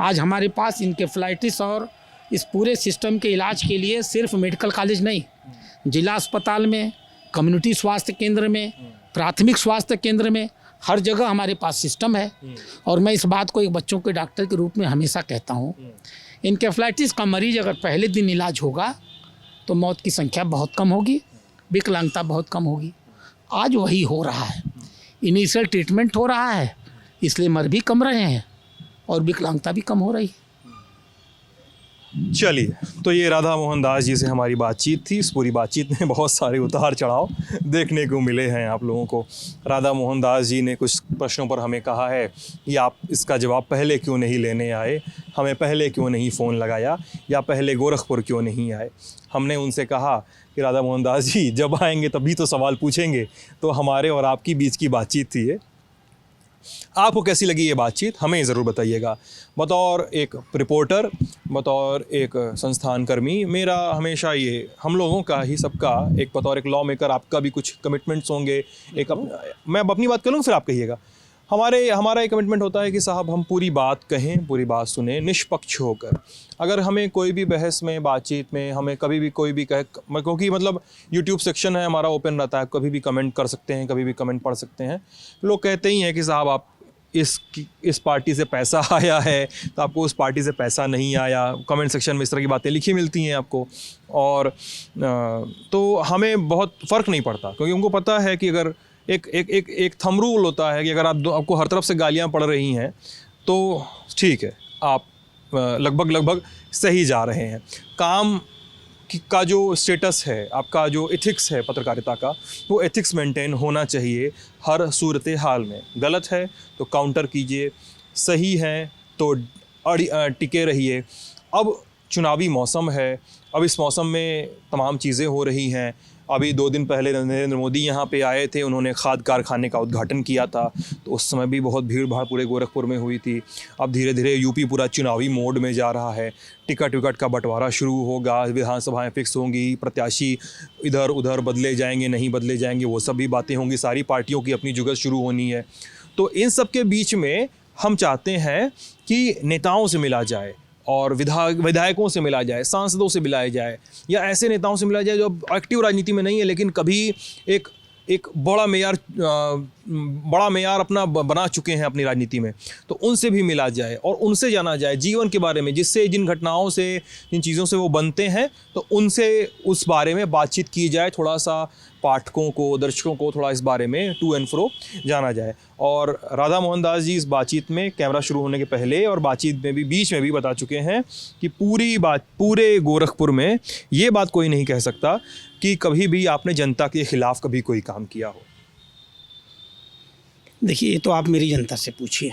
आज हमारे पास इनकेफ्लाइटिस और इस पूरे सिस्टम के इलाज के लिए सिर्फ मेडिकल कॉलेज नहीं, जिला अस्पताल में, कम्युनिटी स्वास्थ्य केंद्र में, प्राथमिक स्वास्थ्य केंद्र में, हर जगह हमारे पास सिस्टम है। और मैं इस बात को एक बच्चों के डॉक्टर के रूप में हमेशा कहता हूँ, इनकेफ्लाइटिस का मरीज अगर पहले दिन इलाज होगा तो मौत की संख्या बहुत कम होगी, विकलांगता बहुत कम होगी। आज वही हो रहा है। इनिशियल ट्रीटमेंट हो रहा है, इसलिए मर भी कम रहे हैं और विकलांगता भी कम हो रही है। चलिए, तो ये राधा मोहन दास जी से हमारी बातचीत थी। इस पूरी बातचीत में बहुत सारे उतार चढ़ाव देखने को मिले हैं आप लोगों को। राधा मोहन दास जी ने कुछ प्रश्नों पर हमें कहा है कि आप इसका जवाब पहले क्यों नहीं लेने आए, हमें पहले क्यों नहीं फ़ोन लगाया, या पहले गोरखपुर क्यों नहीं आए। हमने उनसे कहा कि राधा मोहन दास जी जब आएंगे तभी तो सवाल पूछेंगे। तो हमारे और आपकी बीच की बातचीत थी ये। आपको कैसी लगी ये बातचीत हमें ज़रूर बताइएगा। बतौर एक रिपोर्टर, बतौर एक संस्थान कर्मी, मेरा हमेशा ये हम लोगों का ही सबका एक, बतौर एक लॉ मेकर आपका भी कुछ कमिटमेंट्स होंगे। मैं अब अपनी बात कर लूँ फिर आप कहिएगा। हमारा एक कमिटमेंट होता है कि साहब हम पूरी बात कहें, पूरी बात सुने, निष्पक्ष होकर। अगर हमें कोई भी बहस में, बातचीत में हमें कभी भी कोई भी कहे, क्योंकि मतलब यूट्यूब सेक्शन है हमारा, ओपन रहता है, कभी भी कमेंट कर सकते हैं, कभी भी कमेंट पढ़ सकते हैं। लोग कहते ही हैं कि साहब आप इस पार्टी से पैसा आया है तो आपको उस पार्टी से पैसा नहीं आया। कमेंट सेक्शन में इस तरह की बातें लिखी मिलती हैं आपको। और तो हमें बहुत फ़र्क नहीं पड़ता, क्योंकि उनको पता है कि अगर एक थंब रूल होता है कि अगर आपको हर तरफ से गालियां पड़ रही हैं तो ठीक है, आप लगभग सही जा रहे हैं। काम का जो स्टेटस है, आपका जो एथिक्स है पत्रकारिता का, वो एथिक्स मेंटेन होना चाहिए हर सूरत हाल में। गलत है तो काउंटर कीजिए, सही है तो टिके रहिए। अब चुनावी मौसम है, अब इस मौसम में तमाम चीज़ें हो रही हैं। अभी 2 दिन पहले नरेंद्र मोदी यहाँ पे आए थे, उन्होंने खाद कारखाने का उद्घाटन किया था, तो उस समय भी बहुत भीड़ भाड़ पूरे गोरखपुर में हुई थी। अब धीरे धीरे यूपी पूरा चुनावी मोड में जा रहा है। टिकट विकट का बंटवारा शुरू होगा, विधानसभाएं फिक्स होंगी, प्रत्याशी इधर उधर बदले जाएंगे, नहीं बदले जाएंगे, वो सब भी बातें होंगी। सारी पार्टियों की अपनी जुगत शुरू होनी है। तो इन सब के बीच में हम चाहते हैं कि नेताओं से मिला जाए और विधायकों से मिला जाए, सांसदों से मिलाया जाए, या ऐसे नेताओं से मिला जाए जो एक्टिव राजनीति में नहीं है लेकिन कभी एक बड़ा मेयर बड़ा मेयार अपना बना चुके हैं अपनी राजनीति में, तो उनसे भी मिला जाए और उनसे जाना जाए जीवन के बारे में, जिससे जिन घटनाओं से, जिन चीज़ों से वो बनते हैं, तो उनसे उस बारे में बातचीत की जाए, थोड़ा सा पाठकों को, दर्शकों को थोड़ा इस बारे में टू एंड फ्रो जाना जाए। और राधा मोहन दास जी इस बातचीत में कैमरा शुरू होने के पहले और बातचीत में भी बीच में भी बता चुके हैं कि पूरे गोरखपुर में ये बात कोई नहीं कह सकता कि कभी भी आपने जनता के खिलाफ कभी कोई काम किया हो। देखिए, ये तो आप मेरी जनता से पूछिए,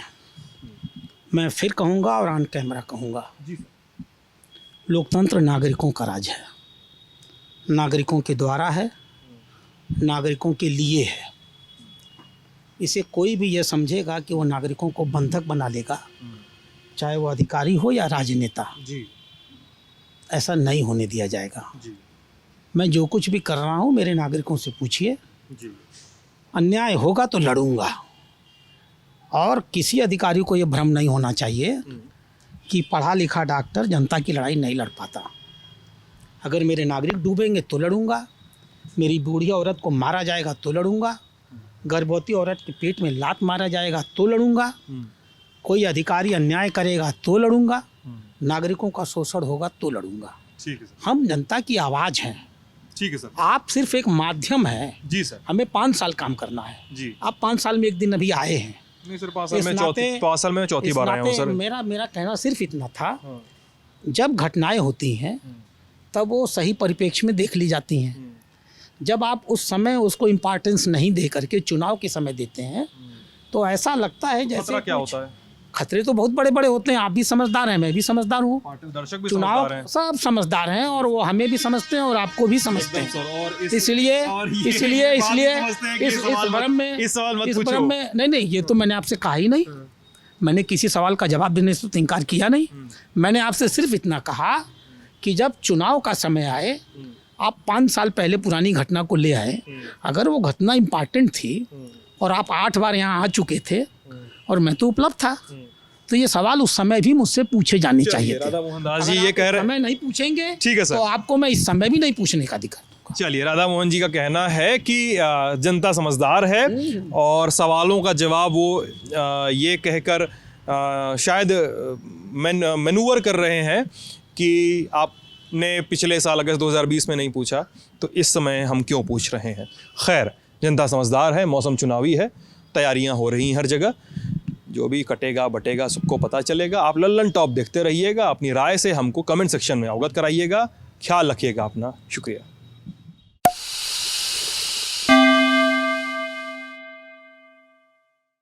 मैं फिर कहूँगा और ऑन कैमरा कहूँगा, लोकतंत्र नागरिकों का राज है, नागरिकों के द्वारा है, नागरिकों के लिए है। इसे कोई भी यह समझेगा कि वो नागरिकों को बंधक बना लेगा, चाहे वो अधिकारी हो या राजनेता, ऐसा नहीं होने दिया जाएगा। मैं जो कुछ भी कर रहा हूँ मेरे नागरिकों से पूछिए, अन्याय होगा तो लड़ूंगा। और किसी अधिकारी को ये भ्रम नहीं होना चाहिए कि पढ़ा लिखा डॉक्टर जनता की लड़ाई नहीं लड़ पाता। अगर मेरे नागरिक डूबेंगे तो लड़ूंगा, मेरी बूढ़ी औरत को मारा जाएगा तो लड़ूंगा, गर्भवती औरत के पेट में लात मारा जाएगा तो लड़ूंगा, कोई अधिकारी अन्याय करेगा तो लड़ूंगा, नागरिकों का शोषण होगा तो लड़ूंगा। ठीक है सर। हम जनता की आवाज़ हैं। ठीक है सर। आप सिर्फ एक माध्यम है। जी सर। हमें 5 साल काम करना है जी। आप 5 साल में एक दिन अभी आए हैं। नहीं सर, 5 साल में चौथी बार आया हूँ सर। मेरा कहना सिर्फ इतना था, जब घटनाएं होती हैं तब वो सही परिप्रेक्ष्य में देख ली जाती हैं। जब आप उस समय उसको इम्पोर्टेंस नहीं दे करके चुनाव के समय देते हैं तो ऐसा लगता है जैसे खतरा क्या होता है? खतरे तो बहुत बड़े बड़े होते हैं। आप भी समझदार हैं, मैं भी समझदार हूँ, दर्शक भी चुनाव समझदार हैं। सब समझदार हैं और वो हमें भी समझते हैं और आपको भी समझते हैं। इसलिए इस भ्रम में नहीं, ये तो मैंने आपसे कहा ही नहीं। मैंने किसी सवाल का जवाब देने से तो इनकार किया नहीं। मैंने आपसे सिर्फ इतना कहा कि जब चुनाव का समय आए, आप 5 साल पहले पुरानी घटना को ले आए, अगर वो घटना इम्पॉर्टेंट थी और आप 8 बार यहाँ आ चुके थे और मैं तो उपलब्ध था, तो ये सवाल उस समय भी मुझसे पूछे जाने चाहिए थे। राधा मोहन दास जी ये कह रहे हैं, समय नहीं पूछेंगे, ठीक है सर, तो आपको मैं इस समय भी नहीं पूछने का अधिकार दूंगा। चलिए, राधा मोहन जी का कहना है कि जनता समझदार है और सवालों का जवाब वो ये कहकर शायद मैनूवर कर रहे हैं कि आपने पिछले साल अगस्त 2020 में नहीं पूछा तो इस समय हम क्यों पूछ रहे हैं। खैर, जनता समझदार है, मौसम चुनावी है, तैयारियां हो रही हैं हर जगह, जो भी कटेगा बटेगा सबको पता चलेगा। आप लल्लन टॉप देखते रहिएगा, अपनी राय से हमको कमेंट सेक्शन में अवगत कराइएगा। ख्याल रखिएगा अपना। शुक्रिया।